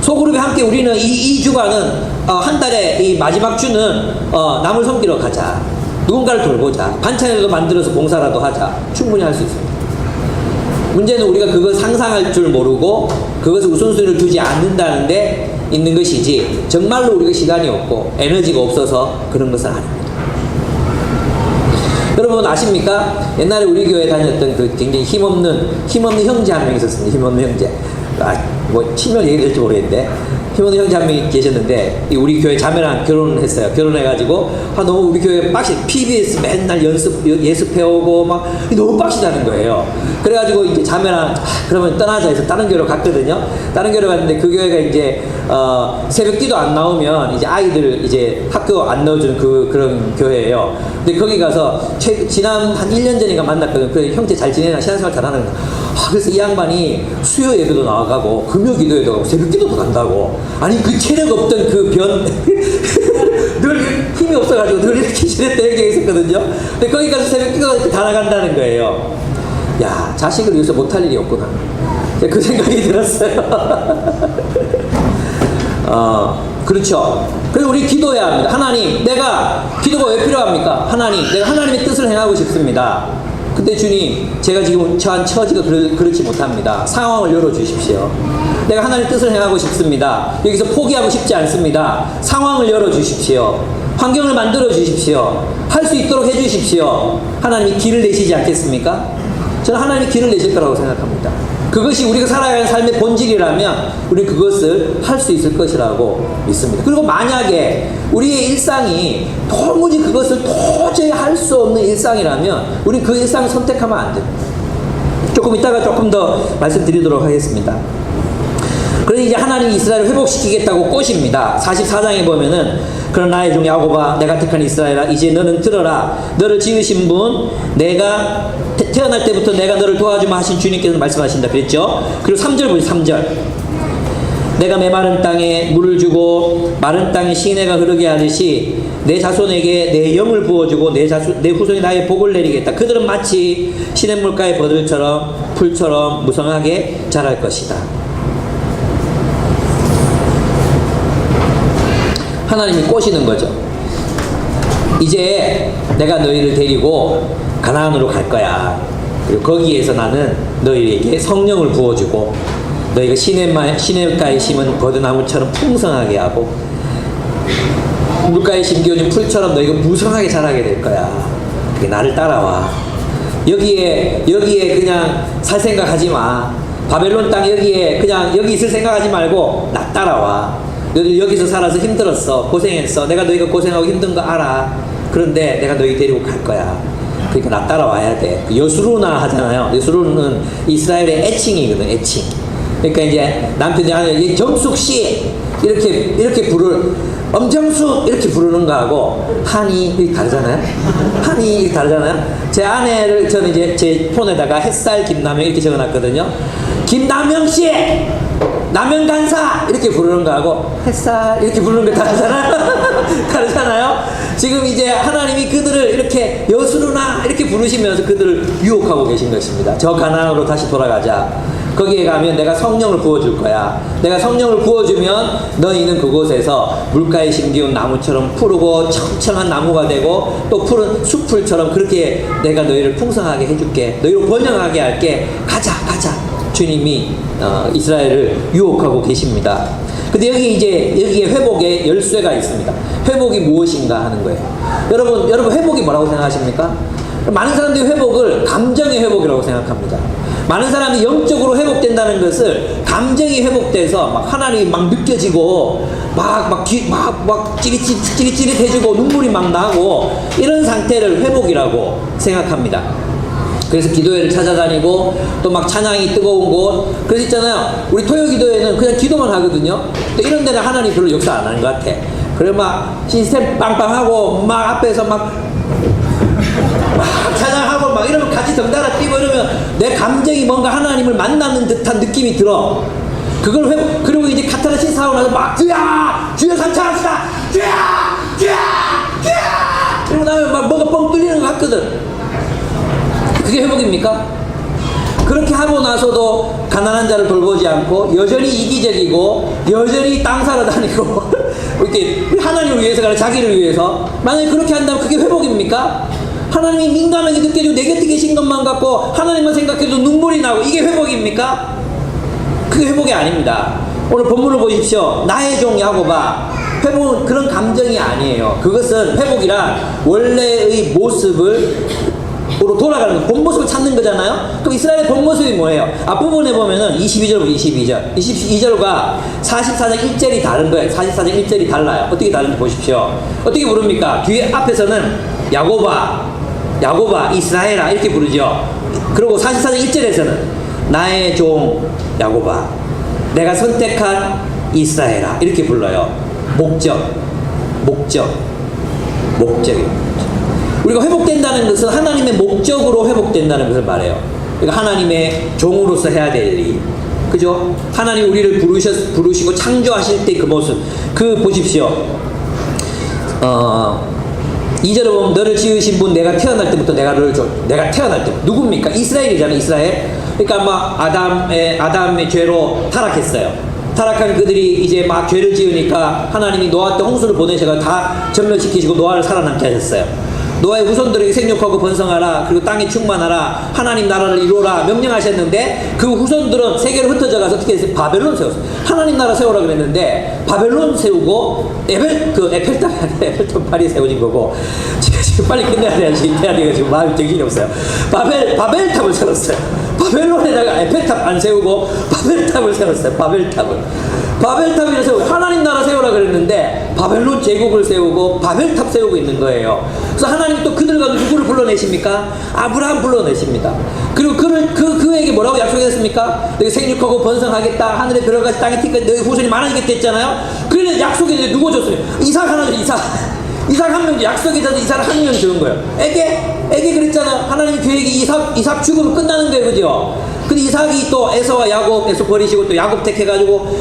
소그룹에 함께 우리는 이 주간은 한 달에 이 마지막 주는 남을 섬기러 가자. 누군가를 돌보자. 반찬이라도 만들어서 봉사라도 하자. 충분히 할 수 있습니다. 문제는 우리가 그걸 상상할 줄 모르고 그것을 우선순위를 두지 않는다는 데 있는 것이지 정말로 우리가 시간이 없고 에너지가 없어서 그런 것은 아닙니다. 여러분 아십니까? 옛날에 우리 교회 다녔던 그 굉장히 힘없는 형제 한 명 있었습니다. 힘없는 형제. 치면 얘기될지 모르겠는데 희모는 형제 한 명이 계셨는데 우리 교회 자매랑 결혼했어요. 결혼해가지고 너무 우리 교회 빡시 PBS 맨날 예습해오고 막 너무 빡시다는 거예요. 그래가지고 이제 자매랑 그러면 떠나자 해서 다른 교회로 갔거든요. 다른 교회로 갔는데 그 교회가 이제 새벽기도 안 나오면 이제 아이들 이제 학교 안 넣어주는 그런 교회예요. 근데 거기 가서 지난 한 1년 전인가 만났거든요. 그래 형제 잘 지내나 신앙생활 잘하는 거. 그래서 이 양반이 수요 예배도 나가고 금요 기도에도 가고 새벽 기도도 간다고. 아니 그 체력 없던 그 변 늘 힘이 없어가지고 늘 이렇게 지냈던 얘기가 있었거든요. 근데 거기 가서 새벽 기도 다 나간다는 거예요. 야, 자식을 위해서 못할 일이 없구나. 그 생각이 들었어요. 그렇죠. 그래서 우리 기도해야 합니다. 하나님, 내가 기도가 왜 필요합니까? 하나님, 내가 하나님의 뜻을 행하고 싶습니다. 근데 주님, 제가 지금 처한 처지가 그렇지 못합니다. 상황을 열어주십시오. 내가 하나님의 뜻을 행하고 싶습니다. 여기서 포기하고 싶지 않습니다. 상황을 열어주십시오. 환경을 만들어 주십시오. 할 수 있도록 해주십시오. 하나님이 길을 내시지 않겠습니까? 저는 하나님이 길을 내실 거라고 생각합니다. 그것이 우리가 살아야 하는 삶의 본질이라면 우리 그것을 할 수 있을 것이라고 믿습니다. 그리고 만약에 우리의 일상이 도무지 그것을 도저히 할 수 없는 일상이라면 우리 그 일상을 선택하면 안 됩니다. 조금 이따가 조금 더 말씀드리도록 하겠습니다. 그래서 이제 하나님이 이스라엘을 회복시키겠다고 꼬십니다. 44장에 보면은 그런 나의 종 야곱아 내가 택한 이스라엘아 이제 너는 들어라. 너를 지으신 분 내가 태어날 때부터 내가 너를 도와주마 하신 주님께서 말씀하신다 그랬죠. 그리고 3절 보세요. 3절 내가 메마른 땅에 물을 주고 마른 땅에 시내가 흐르게 하듯이 내 자손에게 내 영을 부어주고 내 후손이 나의 복을 내리겠다. 그들은 마치 시냇물가의 버들처럼 풀처럼 무성하게 자랄 것이다. 하나님이 꼬시는 거죠. 이제 내가 너희를 데리고 가나안으로 갈 거야. 그리고 거기에서 나는 너희에게 성령을 부어주고 너희가 시냇가에 심은 버드나무처럼 풍성하게 하고 물가에 심겨진 풀처럼 너희가 무성하게 자라게 될 거야. 그게 나를 따라와. 여기에 그냥 살 생각하지 마. 바벨론 땅 여기에 그냥 여기 있을 생각하지 말고 나 따라와. 너희들 여기서 살아서 힘들었어. 고생했어. 내가 너희가 고생하고 힘든 거 알아. 그런데 내가 너희 데리고 갈 거야. 그러니까 나 따라와야 돼. 여수루나 하잖아요. 여수루는 이스라엘의 애칭이거든. 애칭. 그러니까 이제 남편이 정숙씨 이렇게 엄정숙 이렇게 부르는 거하고 한이 이렇게 다르잖아요. 한이 이렇게 다르잖아요. 제 아내를 저는 이제 제 폰에다가 햇살 김남영 이렇게 적어놨거든요. 김남영씨 남영 간사 이렇게 부르는 거하고 햇살 이렇게 부르는 거 다르잖아요. 다르잖아요. 지금 이제 하나님이 그들을 이렇게 여수루나 이렇게 부르시면서 그들을 유혹하고 계신 것입니다. 저 가나안으로 다시 돌아가자. 거기에 가면 내가 성령을 부어줄 거야. 내가 성령을 부어주면 너희는 그곳에서 물가에 심기운 나무처럼 푸르고 청청한 나무가 되고 또 푸른 숲풀처럼 그렇게 내가 너희를 풍성하게 해줄게. 너희로 번영하게 할게. 가자. 주님이 이스라엘을 유혹하고 계십니다. 근데 여기에 회복의 열쇠가 있습니다. 회복이 무엇인가 하는 거예요. 여러분 회복이 뭐라고 생각하십니까? 많은 사람들이 회복을 감정의 회복이라고 생각합니다. 많은 사람이 영적으로 회복된다는 것을 감정이 회복돼서 막 하나님이 막 느껴지고 막 찌릿찌릿해지고 눈물이 막 나고 이런 상태를 회복이라고 생각합니다. 그래서 기도회를 찾아다니고 또 막 찬양이 뜨거운 곳 그래서 있잖아요. 우리 토요기도회는 그냥 기도만 하거든요. 또 이런 데는 하나님 별로 역사 안 하는 것 같아. 그래 막 시스템 빵빵하고 막 앞에서 막 찬양하고 막 이러면 같이 덩달아 뛰고 이러면 내 감정이 뭔가 하나님을 만나는 듯한 느낌이 들어. 그걸 회복. 그리고 이제 카타르시스 하고 나서 막 주여 삼창합시다. 주여 이러고 나면 막 뭐가 뻥 뚫리는 것 같거든. 그게 회복입니까? 그렇게 하고 나서도 가난한 자를 돌보지 않고 여전히 이기적이고 여전히 땅 사러 다니고 이렇게 하나님을 위해서가 아니라 자기를 위해서 만약에 그렇게 한다면 그게 회복입니까? 하나님이 민감하게 느껴지고 내 곁에 계신 것만 갖고 하나님만 생각해도 눈물이 나고 이게 회복입니까? 그게 회복이 아닙니다. 오늘 본문을 보십시오. 나의 종 야곱아. 회복은 그런 감정이 아니에요. 그것은 회복이란 원래의 모습을 돌아가는 거, 본 모습을 찾는 거잖아요. 그럼 이스라엘의 본 모습이 뭐예요? 앞부분에 보면은 22절부터 22절과 44장 1절이 다른 거예요. 44장 1절이 달라요. 어떻게 다른지 보십시오. 어떻게 부릅니까? 뒤에 앞에서는 야고바 이스라엘아 이렇게 부르죠. 그리고 44장 1절에서는 나의 종 야고바 내가 선택한 이스라엘아 이렇게 불러요. 목적이에요. 우리가 회복된다는 것은 하나님의 목적으로 회복된다는 것을 말해요. 그러니까 하나님의 종으로서 해야 될 일. 그죠? 하나님 우리를 부르시고 창조하실 때 그 모습. 그 보십시오. 2절에 보면 너를 지으신 분 내가 태어날 때부터 내가 태어날 때 누굽니까? 이스라엘이잖아요. 이스라엘. 그러니까 막 아담의 죄로 타락했어요. 타락한 그들이 이제 막 죄를 지으니까 하나님이 노아 때 홍수를 보내셔서 다 전멸시키시고 노아를 살아남게 하셨어요. 노아의 후손들에게 생육하고 번성하라 그리고 땅에 충만하라 하나님 나라를 이루어라 명령하셨는데 그 후손들은 세계로 흩어져 가서 어떻게 했어요? 바벨론 세웠어요. 하나님 나라 세우라 그랬는데 바벨론 세우고 에펠탑 파리 세워진 거고 지금 빨리 끝내야 돼야지 지금 마음이 정신이 없어요. 바벨탑을 세웠어요. 바벨론에다가 에펠탑 안 세우고 바벨탑을 세웠어요. 바벨탑을 세우고 하나님 나라 세우라 그랬는데 바벨론 제국을 세우고 바벨탑 세우고 있는 거예요. 그래서 하나님 또 그들과 누구를 불러내십니까? 아브라함 불러내십니다. 그리고 그에게 뭐라고 약속했습니까? 너희 생육하고 번성하겠다. 하늘에 별같이 땅에 티끌 너희 후손이 많아지겠다 했잖아요. 그런데 약속이 누구 줬어요? 이삭 하나 줘. 이삭 한 명, 약속에 져서 이삭을 한 명 주는 거예요. 에게 그랬잖아요. 하나님 계획이 이삭 죽으면 끝나는 거예요. 그죠? 근데 이삭이 또 에서와 야곱에서 버리시고 또 야곱 택해가지고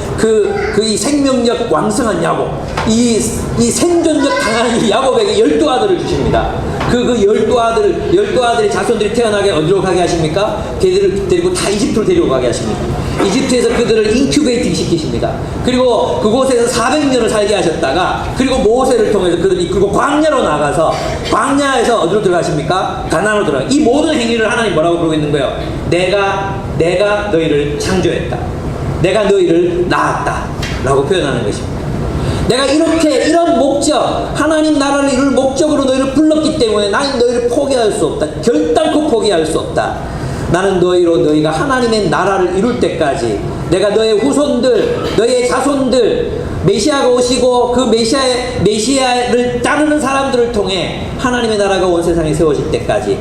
이 생명력 왕성한 야곱, 이 생존력 강한 이 야곱에게 12아들을 주십니다. 그 12아들의 자손들이 태어나게 어디로 가게 하십니까? 걔들을 데리고 다 이집트로 데리고 가게 하십니다. 이집트에서 그들을 인큐베이팅 시키십니다. 그리고 그곳에서 400년을 살게 하셨다가 그리고 모세를 통해서 그들을 이끌고 광야로 나가서 광야에서 어디로 들어가십니까? 가나안으로 들어가. 이 모든 행위를 하나님 뭐라고 부르고 있는 거예요? 내가 너희를 창조했다. 내가 너희를 낳았다. 라고 표현하는 것입니다. 내가 이런 목적, 하나님 나라를 이룰 목적으로 너희를 불렀기 때문에 나는 너희를 포기할 수 없다. 결단코 포기할 수 없다. 나는 너희가 하나님의 나라를 이룰 때까지 내가 너의 후손들, 너의 자손들, 메시아가 오시고 그 메시아를 따르는 사람들을 통해 하나님의 나라가 온 세상에 세워질 때까지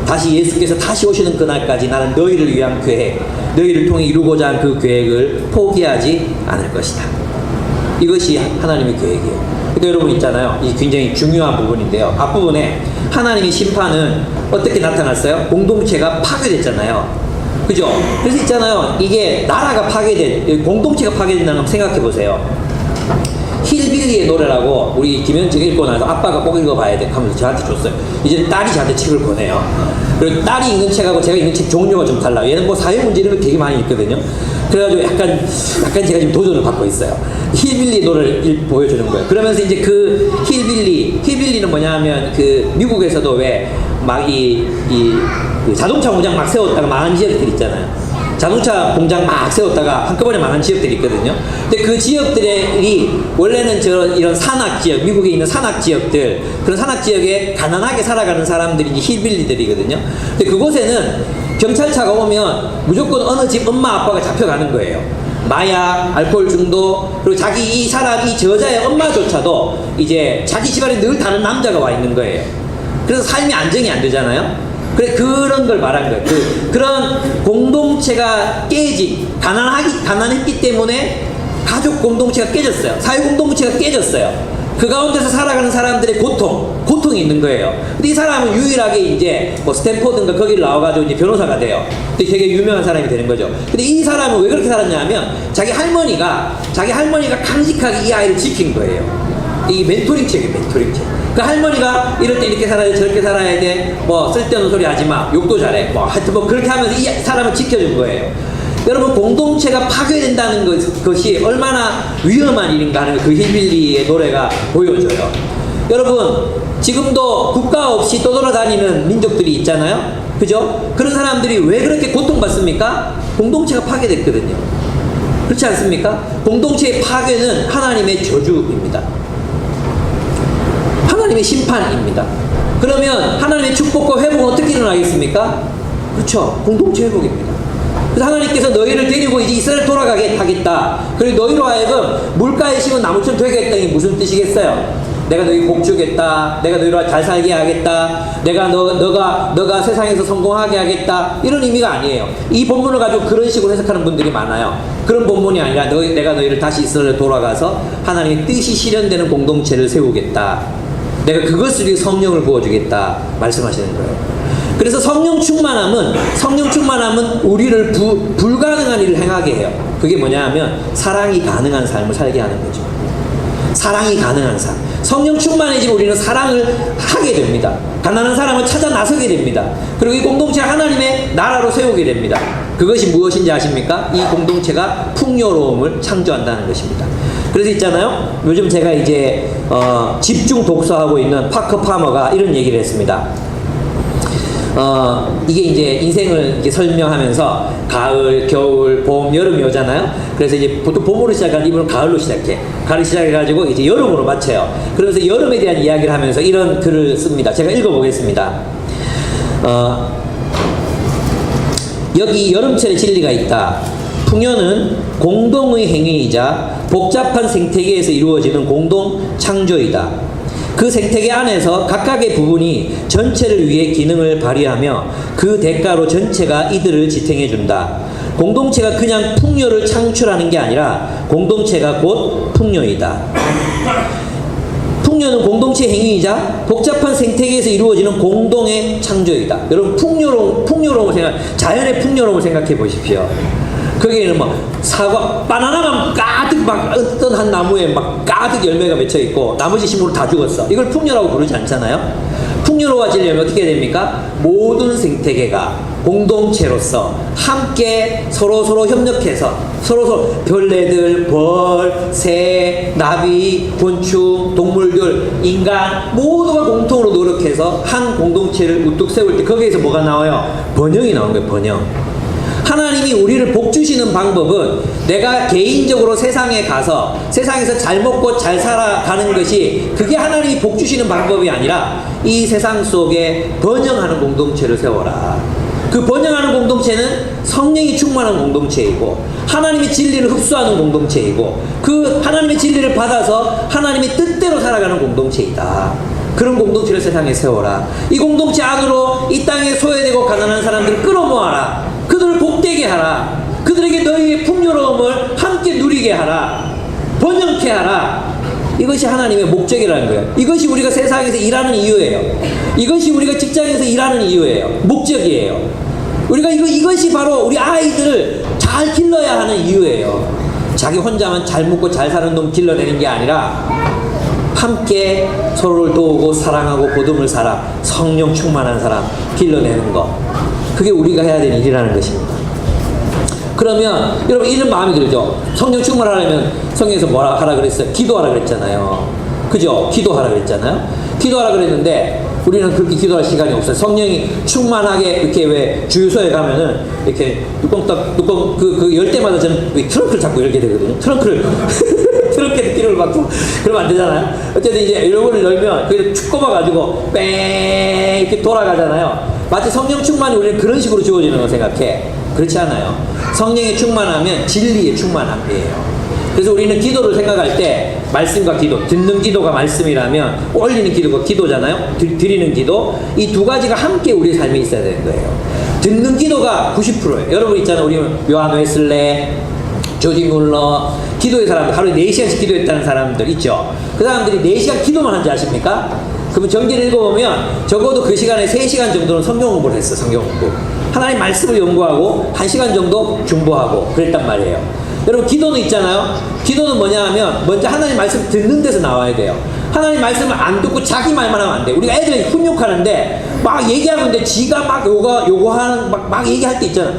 다시 예수께서 다시 오시는 그날까지 나는 너희를 위한 계획, 너희를 통해 이루고자 한 그 계획을 포기하지 않을 것이다. 이것이 하나님의 계획이에요. 근데 여러분 있잖아요. 이 굉장히 중요한 부분인데요. 앞부분에 하나님의 심판은 어떻게 나타났어요? 공동체가 파괴됐잖아요. 그죠? 그래서 있잖아요. 이게 나라가 공동체가 파괴된다는 걸 생각해 보세요. 힐빌리의 노래라고 우리 김현지가 읽고 나서 아빠가 꼭 읽어봐야 돼 하면서 저한테 줬어요. 이제 딸이 저한테 책을 보내요. 그리고 딸이 읽는 책하고 제가 읽는 책 종류가 좀 달라요. 얘는 뭐 사회문제 이런 거 되게 많이 읽거든요. 그래가지고 약간 제가 지금 도전을 받고 있어요. 힐빌리 노래를 보여주는 거예요. 그러면서 이제 그 힐빌리는 뭐냐면 그 미국에서도 왜 막 그 자동차 공장 막 세웠다가 망한 지역들 있잖아요. 자동차 공장 막 세웠다가 한꺼번에 망한 지역들이 있거든요. 근데 그 지역들이 원래는 이런 산악 지역, 미국에 있는 산악 지역들, 그런 산악 지역에 가난하게 살아가는 사람들이 이제 힐빌리들이거든요. 근데 그곳에는 경찰차가 오면 무조건 어느 집 엄마 아빠가 잡혀가는 거예요. 마약, 알코올 중독, 그리고 이 저자의 엄마조차도 이제 자기 집안에 늘 다른 남자가 와 있는 거예요. 그래서 삶이 안정이 안 되잖아요. 그런 걸 말한 거예요. 그런 공동체가 가난했기 때문에 가족 공동체가 깨졌어요. 사회 공동체가 깨졌어요. 그 가운데서 살아가는 사람들의 고통이 있는 거예요. 근데 이 사람은 유일하게 이제 뭐 스탠포드인가 거기를 나와가지고 이제 변호사가 돼요. 근데 되게 유명한 사람이 되는 거죠. 근데 이 사람은 왜 그렇게 살았냐면 자기 할머니가 강직하게 이 아이를 지킨 거예요. 이 멘토링책이에요, 멘토링책. 그 할머니가 이럴 때 이렇게 살아야 돼, 저렇게 살아야 돼, 뭐 쓸데없는 소리 하지 마, 욕도 잘해, 뭐 하여튼 뭐 그렇게 하면서 이 사람을 지켜준 거예요. 여러분 공동체가 파괴된다는 것이 얼마나 위험한 일인가 하는 그 힐빌리의 노래가 보여줘요. 여러분 지금도 국가 없이 떠돌아다니는 민족들이 있잖아요. 그죠? 그런 사람들이 왜 그렇게 고통받습니까? 공동체가 파괴됐거든요. 그렇지 않습니까? 공동체의 파괴는 하나님의 저주입니다. 하나님의 심판입니다. 그러면 하나님의 축복과 회복은 어떻게 일어나겠습니까? 그렇죠. 공동체 회복입니다. 그래서 하나님께서 너희를 데리고 이제 이스라엘 돌아가게 하겠다. 그리고 너희로 하여금 물가에 심은 나무처럼 되겠다니 무슨 뜻이겠어요? 내가 너희 복 주겠다. 내가 너희로 잘 살게 하겠다. 내가 너가 세상에서 성공하게 하겠다. 이런 의미가 아니에요. 이 본문을 가지고 그런 식으로 해석하는 분들이 많아요. 그런 본문이 아니라 내가 너희를 다시 이스라엘에 돌아가서 하나님의 뜻이 실현되는 공동체를 세우겠다. 내가 그것을 위해 성령을 부어주겠다 말씀하시는 거예요. 그래서 성령 충만함은 우리를 불가능한 일을 행하게 해요. 그게 뭐냐 하면 사랑이 가능한 삶을 살게 하는 거죠. 사랑이 가능한 삶. 성령 충만해지면 우리는 사랑을 하게 됩니다. 가난한 사람을 찾아 나서게 됩니다. 그리고 이 공동체 하나님의 나라로 세우게 됩니다. 그것이 무엇인지 아십니까? 이 공동체가 풍요로움을 창조한다는 것입니다. 그래서 있잖아요. 요즘 제가 이제 집중 독서하고 있는 파커 파머가 이런 얘기를 했습니다. 이게 이제 인생을 이렇게 설명하면서 가을, 겨울, 봄, 여름이 오잖아요. 그래서 이제 보통 봄으로 시작한 이분은 가을로 시작해. 가을 시작해가지고 이제 여름으로 맞춰요. 그래서 여름에 대한 이야기를 하면서 이런 글을 씁니다. 제가 읽어보겠습니다. 여기 여름철의 진리가 있다. 풍요는 공동의 행위이자 복잡한 생태계에서 이루어지는 공동 창조이다. 그 생태계 안에서 각각의 부분이 전체를 위해 기능을 발휘하며 그 대가로 전체가 이들을 지탱해준다. 공동체가 그냥 풍요를 창출하는 게 아니라 공동체가 곧 풍요이다. 풍요는 공동체 행위이자 복잡한 생태계에서 이루어지는 공동의 창조이다. 여러분 풍요로움을 자연의 풍요로움을 생각해 보십시오. 거기에는 뭐 사과, 바나나만 가득 막 어떤 한 나무에 막 가득 열매가 맺혀 있고 나머지 식물은 다 죽었어. 이걸 풍요라고 부르지 않잖아요. 풍요로워지려면 어떻게 해야 됩니까? 모든 생태계가 공동체로서 함께 서로 협력해서 서로 벌레들, 벌, 새, 나비, 곤충, 동물들, 인간 모두가 공통으로 노력해서 한 공동체를 우뚝 세울 때 거기에서 뭐가 나와요? 번영이 나오는 거예요. 번영. 하나님이 우리를 복 주시는 방법은 내가 개인적으로 세상에 가서 세상에서 잘 먹고 잘 살아가는 것이 그게 하나님이 복 주시는 방법이 아니라 이 세상 속에 번영하는 공동체를 세워라. 그 번영하는 공동체는 성령이 충만한 공동체이고 하나님의 진리를 흡수하는 공동체이고 그 하나님의 진리를 받아서 하나님의 뜻대로 살아가는 공동체이다. 그런 공동체를 세상에 세워라. 이 공동체 안으로 이 땅에 소외되고 가난한 사람들을 끌어모아라. 그들을 복되게 하라. 그들에게 너희의 풍요로움을 함께 누리게 하라. 번영케 하라. 이것이 하나님의 목적이라는 거예요. 이것이 우리가 세상에서 일하는 이유예요. 이것이 우리가 직장에서 일하는 이유예요. 목적이에요. 우리가 이것이 바로 우리 아이들을 잘 길러야 하는 이유예요. 자기 혼자만 잘 먹고 잘 사는 놈 길러내는 게 아니라 함께 서로를 도우고 사랑하고 보듬을 사람, 성령 충만한 사람 길러내는 것. 그게 우리가 해야 되는 일이라는 것입니다. 그러면 여러분 이런 마음이 들죠. 성령 충만하려면 성경에서 뭐라 하라 그랬어요? 기도하라 그랬잖아요. 그죠? 기도하라 그랬잖아요. 기도하라 그랬는데 우리는 그렇게 기도할 시간이 없어요. 성령이 충만하게 이렇게 왜 주유소에 가면은 이렇게 뚜껑 열 때마다 저는 트렁크를 자꾸 열게 되거든요. 트렁크를 기도를 받고 그러면 안 되잖아요. 어쨌든 이제 이런 거를 열면 그게 축 꼽아가지고 뺑 이렇게 돌아가잖아요. 마치 성령 충만이 우리는 그런 식으로 주어지는 거 생각해. 그렇지 않아요. 성령이 충만하면 진리의 충만함이에요. 그래서 우리는 기도를 생각할 때 말씀과 기도, 듣는 기도가 말씀이라면 올리는 기도가 기도잖아요. 드리는 기도, 이 두 가지가 함께 우리 삶에 있어야 되는 거예요. 듣는 기도가 90%예요. 여러분 있잖아요. 우리 요한 웨슬레, 조지 물러, 기도의 사람들 하루에 4시간씩 기도했다는 사람들 있죠. 그 사람들이 4시간 기도만 한지 아십니까? 그러면 정기를 읽어보면 적어도 그 시간에 3시간 정도는 성경 공부를 했어. 성경 공부. 하나님 말씀을 연구하고 1시간 정도 중보하고 그랬단 말이에요. 여러분 기도는 있잖아요. 기도는 뭐냐 하면 먼저 하나님 말씀 듣는 데서 나와야 돼요. 하나님 말씀을 안 듣고 자기 말만 하면 안 돼. 우리가 애들이 훈육하는데 막 얘기하고 있는데 지가 막 요거하는 막 얘기할 때 있잖아.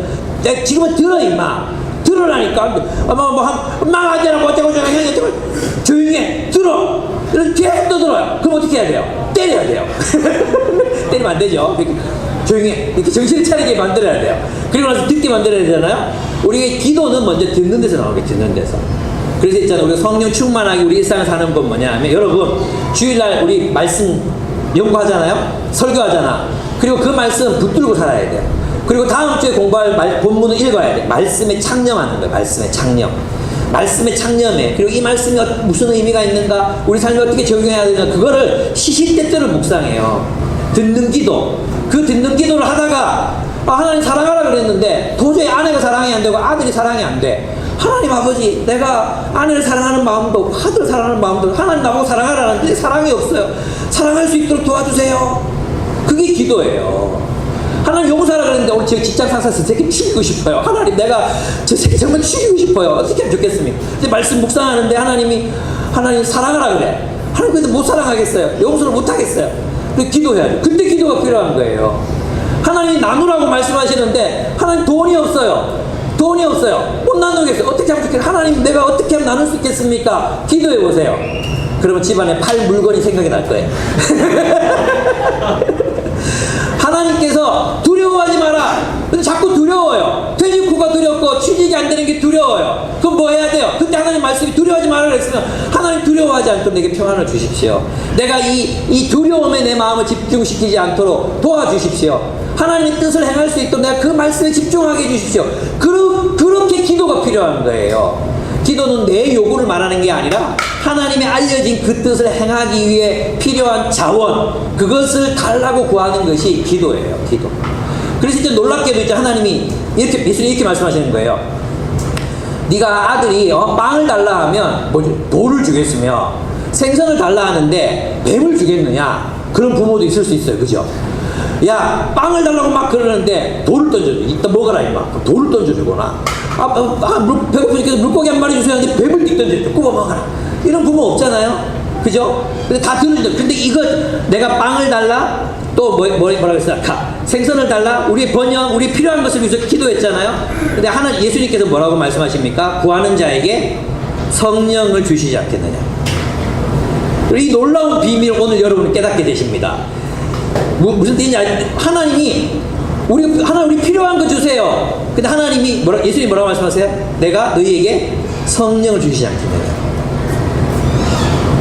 지금은 들어 임마. 들으라니까. 막 하잖아. 뭐 어쩌고 조용히 해. 들어. 이렇게 계속 떠들어요. 그럼 어떻게 해야 돼요? 때려야 돼요. 때리면 안 되죠. 조용히 해. 이렇게 정신을 차리게 만들어야 돼요. 그리고 나서 듣게 만들어야 되잖아요. 우리가 기도는 먼저 듣는 데서 나오게, 듣는 데서. 그래서 있잖아요. 우리 성령 충만하게 우리 일상을 사는 건 뭐냐 하면, 여러분, 주일날 우리 말씀 연구하잖아요? 설교하잖아. 그리고 그 말씀 붙들고 살아야 돼요. 그리고 다음 주에 공부할 본문을 읽어야 돼. 말씀에 창념하는 거예요. 말씀에 창념. 말씀에 창념해. 그리고 이 말씀이 무슨 의미가 있는가, 우리 삶에 어떻게 적용해야 되는가, 그거를 시시때때로 묵상해요. 듣는 기도. 그 듣는 기도를 하다가 하나님 사랑하라 그랬는데 도저히 아내가 사랑이 안 되고 아들이 사랑이 안 돼. 하나님 아버지, 내가 아내를 사랑하는 마음도 없고 아들을 사랑하는 마음도 없고, 하나님 나보고 사랑하라는데 사랑이 없어요. 사랑할 수 있도록 도와주세요. 그게 기도예요. 하나님 용서하라 그랬는데 오늘 제 직장 상사 저 새끼 죽이고 싶어요. 하나님, 내가 저 새끼 정말 죽이고 싶어요. 어떻게 하면 좋겠습니까? 근데 말씀 묵상하는데 하나님 사랑하라 그래. 하나님 그래도 못 사랑하겠어요. 용서를 못 하겠어요. 그래서 기도해야죠. 근데 기도가 필요한 거예요. 하나님이 나누라고 말씀하시는데 하나님 돈이 없어요. 돈이 없어요. 못 나누겠어요. 어떻게 하면 좋겠어요? 하나님, 내가 어떻게 하면 나눌 수 있겠습니까? 기도해 보세요. 그러면 집안에 팔 물건이 생각이 날 거예요. 하나님께서 두려워하지 마라. 근데 자꾸 두려워요. 퇴직후가 두렵고 취직이 안 되는 게 두려워요. 그럼 뭐 해야 돼요? 그때 하나님 말씀이 두려워하지 마라 그랬으면, 하나님 두려워하지 않도록 내게 평안을 주십시오. 내가 이 두려움에 내 마음을 집중시키지 않도록 도와주십시오. 하나님의 뜻을 행할 수 있도록 내가 그 말씀에 집중하게 해주십시오. 그렇게 기도가 필요한 거예요. 기도는 내 요구를 말하는 게 아니라 하나님의 알려진 그 뜻을 행하기 위해 필요한 자원, 그것을 달라고 구하는 것이 기도예요. 기도. 그래서 이제 놀랍게도 이제 하나님이 예수님이 이렇게 말씀하시는 거예요. 네가 아들이 빵을 달라 하면 돌을 주겠으며, 생선을 달라 하는데 뱀을 주겠느냐? 그런 부모도 있을 수 있어요. 그죠? 야, 빵을 달라고 막 그러는데 돌을 던져줘. 이따 먹어라 임마. 돌을 던져주거나, 배고프니까 물고기 한 마리 주세요 하는데 뱀을 띡 던져줘. 굽어 먹어라. 이런 부모 없잖아요. 그죠? 근데 다 들으죠. 근데 이거 내가 빵을 달라, 또 뭐라고 했어요? 생선을 달라, 우리의 번영, 우리 필요한 것을 위해서 기도했잖아요. 근데 예수님께서 뭐라고 말씀하십니까? 구하는 자에게 성령을 주시지 않겠느냐. 이 놀라운 비밀을 오늘 여러분이 깨닫게 되십니다. 무슨 뜻인지 하나님이 우리 필요한 거 주세요. 근데 하나님이 예수님이 뭐라고 말씀하세요? 내가 너희에게 성령을 주시지 않겠느냐.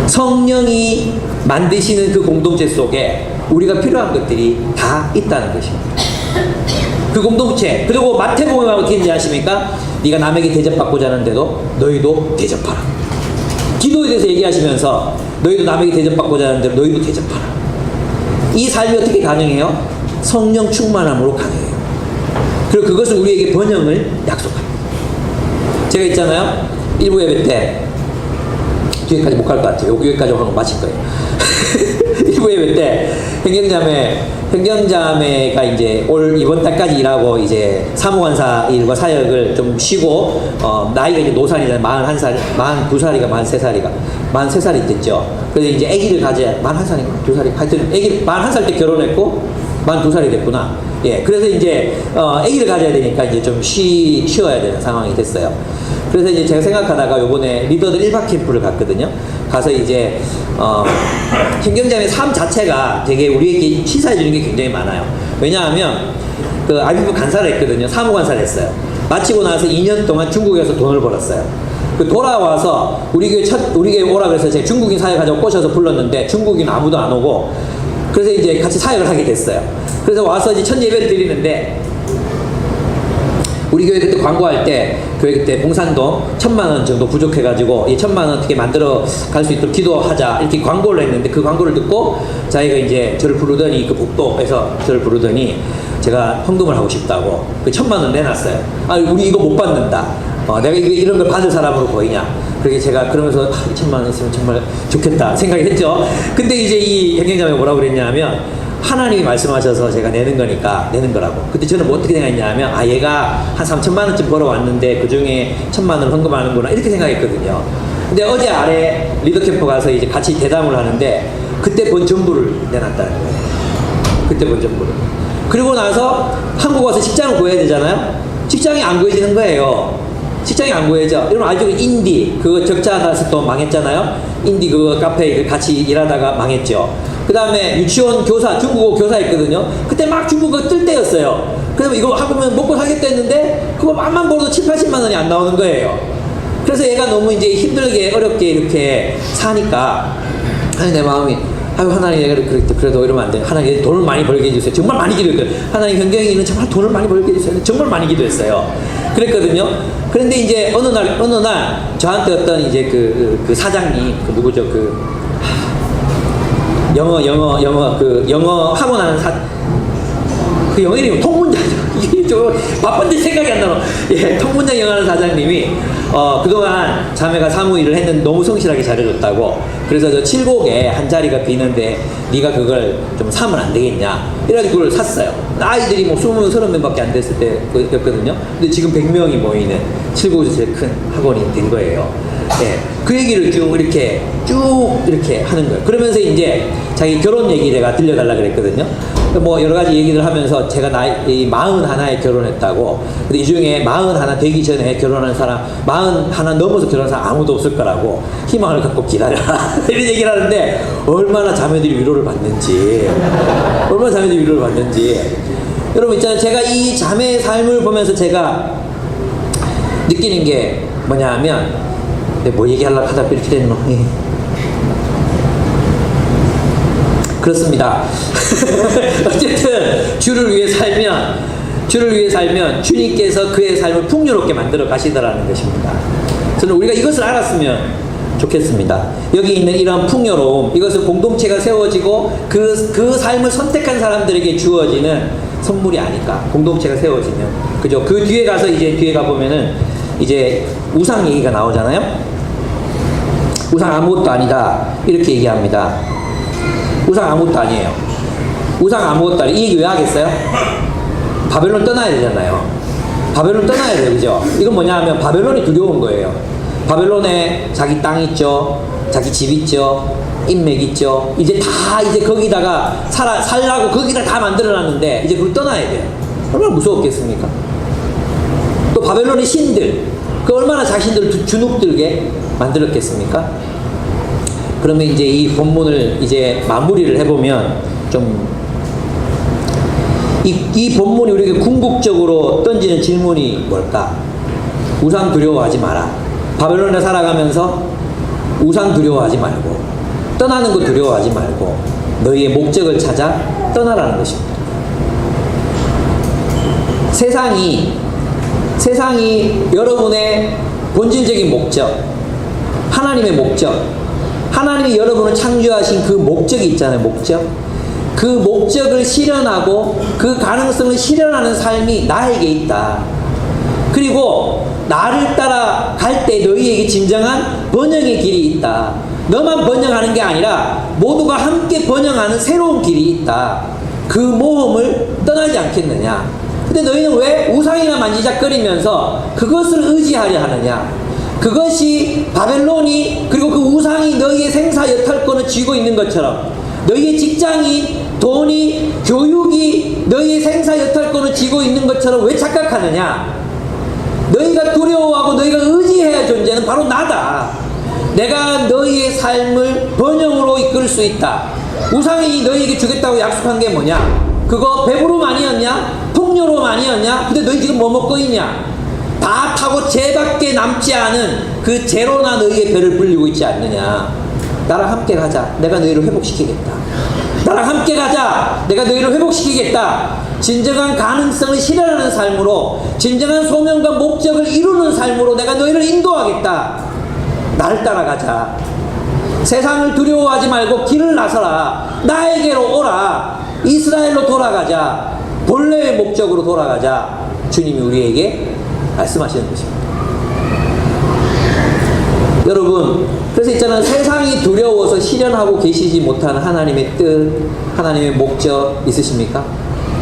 성령이 만드시는 그 공동체 속에 우리가 필요한 것들이 다 있다는 것입니다. 그 공동체. 그리고 마태복음에 어떻게 얘기하십니까? 네가 남에게 대접받고자 하는데도 너희도 대접하라. 기도에 대해서 얘기하시면서 너희도 남에게 대접받고자 하는데 너희도 대접하라. 이 삶이 어떻게 가능해요? 성령 충만함으로 가능해요. 그리고 그것은 우리에게 번영을 약속합니다. 제가 있잖아요, 일부 예배 때 뒤에까지 못 갈 것 같아요. 여기까지 하고 마칠 거예요. 일부 예배 때 행정자매가 이제 이번 달까지 일하고 이제 사무관사 일과 사역을 좀 쉬고, 나이가 이제 노산이잖아요. 41살, 42살이가 43살이 됐죠. 그래서 이제 아기를 가져야, 41살인가? 2살이, 하여튼, 41살 때 결혼했고, 42살이 됐구나. 예. 그래서 이제, 아기를 가져야 되니까 이제 좀 쉬어야 되는 상황이 됐어요. 그래서 이제 제가 생각하다가 요번에 리더들 1박 캠프를 갔거든요. 가서 이제, 신경자의 삶 자체가 되게 우리에게 시사해 주는 게 굉장히 많아요. 왜냐하면, 그 IMF 간사를 했거든요. 사무관사를 했어요. 마치고 나서 2년 동안 중국에서 돈을 벌었어요. 그 돌아와서 우리 교회 오라 그래서 제가 중국인 사역하자고 꼬셔서 불렀는데 중국인 아무도 안 오고, 그래서 이제 같이 사역을 하게 됐어요. 그래서 와서 이제 첫 예배를 드리는데, 우리 교회 그때 광고할 때, 교회 그때 봉산동 1,000만 원 정도 부족해가지고 이 1,000만 원 어떻게 만들어 갈 수 있도록 기도하자 이렇게 광고를 했는데, 그 광고를 듣고 자기가 이제 저를 부르더니, 그 복도에서 저를 부르더니 제가 헌금을 하고 싶다고 그 1,000만 원 내놨어요. 우리 이거 못 받는다. 내가 이런 걸 받을 사람으로 보이냐. 그렇게 제가 그러면서 2,000만 원 있으면 정말 좋겠다 생각이 했죠. 근데 이제 이 행정자가 뭐라고 그랬냐면, 하나님이 말씀하셔서 제가 내는 거니까 내는 거라고. 근데 저는 뭐 어떻게 생각했냐면, 얘가 한 3,000만 원쯤 벌어왔는데 그 중에 1,000만 원을 헌금하는구나 이렇게 생각했거든요. 근데 어제 아래 리더 캠프 가서 이제 같이 대담을 하는데, 그때 번 전부를 내놨다는 거예요. 그때 번 전부를. 그리고 나서 한국 와서 직장을 구해야 되잖아요. 직장이 안 구해지는 거예요. 직장이 안 구해져. 여러분 알죠? 인디 그거 적자 나서 또 망했잖아요. 인디 그거 카페 같이 일하다가 망했죠. 그 다음에 유치원 교사, 중국어 교사 있거든요. 그때 막 중국어 뜰 때였어요. 그래서 이거 하면 먹고 살겠다 했는데, 그거 만만 벌어도 7, 80만 원이 안 나오는 거예요. 그래서 얘가 너무 이제 힘들게 어렵게 이렇게 사니까 아니 내 마음이 아유 하나님 얘가 그래도 이러면 안 돼. 하나님 돈을 많이 벌게 해주세요. 정말 많이 기도했어요. 하나님 현경이는 정말 돈을 많이 벌게 해주세요. 정말 많이 기도했어요. 그랬거든요. 그런데 이제 어느 날 저한테 어떤 이제 그 사장님 그 누구죠 영어 학원 하는 그 영어 이름이 통문장이죠. 이게 좀 바쁜데 생각이 안 나요. 예, 통문장 영어 하는 사장님이 그동안 자매가 사무일을 했는데 너무 성실하게 잘해줬다고. 그래서 저 칠곡에 한 자리가 비는데 네가 그걸 좀 사면 안 되겠냐. 이래가지고 그걸 샀어요. 아이들이 뭐 20, 30명밖에 안 됐을 때였거든요. 근데 지금 100명이 모이는 칠곡에서 제일 큰 학원이 된 거예요. 예, 그 얘기를 쭉 이렇게 하는 거예요. 그러면서 이제 자기 결혼 얘기 내가 들려달라 그랬거든요. 뭐 여러 가지 얘기를 하면서 제가 나이 41에 결혼했다고. 근데 이 중에 41 되기 전에 결혼한 사람, 41 넘어서 결혼한 사람 아무도 없을 거라고. 희망을 갖고 기다려라. 이런 얘기를 하는데 얼마나 자매들이 위로를 받는지. 여러분 있잖아요. 제가 이 자매의 삶을 보면서 제가 느끼는 게 뭐냐 하면 뭐 얘기하려고 하다 이렇게 됐노. 예. 그렇습니다. 어쨌든 주를 위해 살면 주님께서 그의 삶을 풍요롭게 만들어 가시더라는 것입니다. 저는 우리가 이것을 알았으면 좋겠습니다. 여기 있는 이러한 풍요로움, 이것은 공동체가 세워지고 그 삶을 선택한 사람들에게 주어지는 선물이 아닐까. 공동체가 세워지면. 그죠? 그 뒤에 가서 이제 뒤에 가보면은 이제 우상 얘기가 나오잖아요. 우상 아무것도 아니다. 이렇게 얘기합니다. 우상 아무것도 아니에요. 우상 아무것도 아니에요. 이 얘기 왜 하겠어요? 바벨론 떠나야 되잖아요. 바벨론 떠나야 돼요. 그죠? 이건 뭐냐 하면 바벨론이 두려운 거예요. 바벨론에 자기 땅 있죠. 자기 집 있죠. 인맥 있죠. 이제 거기다가 살라고 거기다 다 만들어놨는데 이제 그걸 떠나야 돼요. 얼마나 무서웠겠습니까? 또 바벨론의 신들, 그 얼마나 자신들을 주눅들게 만들었겠습니까? 그러면 이제 이 본문을 이제 마무리를 해보면 이 본문이 우리에게 궁극적으로 던지는 질문이 뭘까? 우상 두려워하지 마라. 바벨론에 살아가면서 우상 두려워하지 말고, 떠나는 거 두려워하지 말고, 너희의 목적을 찾아 떠나라는 것입니다. 세상이 여러분의 본질적인 목적, 하나님의 목적, 하나님이 여러분을 창조하신 그 목적이 있잖아요. 목적. 그 목적을 실현하고 그 가능성을 실현하는 삶이 나에게 있다. 그리고 나를 따라 갈 때 너희에게 진정한 번영의 길이 있다. 너만 번영하는 게 아니라 모두가 함께 번영하는 새로운 길이 있다. 그 모험을 떠나지 않겠느냐. 근데 너희는 왜 우상이나 만지작거리면서 그것을 의지하려 하느냐. 그것이 바벨론이 그리고 그 우상이 너희의 생사 여탈권을 쥐고 있는 것처럼, 너희의 직장이, 돈이, 교육이 너희의 생사 여탈권을 쥐고 있는 것처럼 왜 착각하느냐. 너희가 두려워하고 너희가 의지해야 존재는 바로 나다. 내가 너희의 삶을 번영으로 이끌 수 있다. 우상이 너희에게 주겠다고 약속한 게 뭐냐? 그거 배부름 아니었냐? 풍요로움 아니었냐? 근데 너희 지금 뭐 먹고 있냐? 다 타고 쟤밖에 남지 않은 그 제로나 너희의 배를 불리고 있지 않느냐. 나랑 함께 가자. 내가 너희를 회복시키겠다. 나랑 함께 가자. 내가 너희를 회복시키겠다. 진정한 가능성을 실현하는 삶으로, 진정한 소명과 목적을 이루는 삶으로 내가 너희를 인도하겠다. 나를 따라가자. 세상을 두려워하지 말고 길을 나서라. 나에게로 오라. 이스라엘로 돌아가자. 본래의 목적으로 돌아가자. 주님이 우리에게 말씀하시는 것입니다. 여러분, 그래서 있잖아요. 세상이 두려워서 실현하고 계시지 못하는 하나님의 뜻, 하나님의 목적 있으십니까?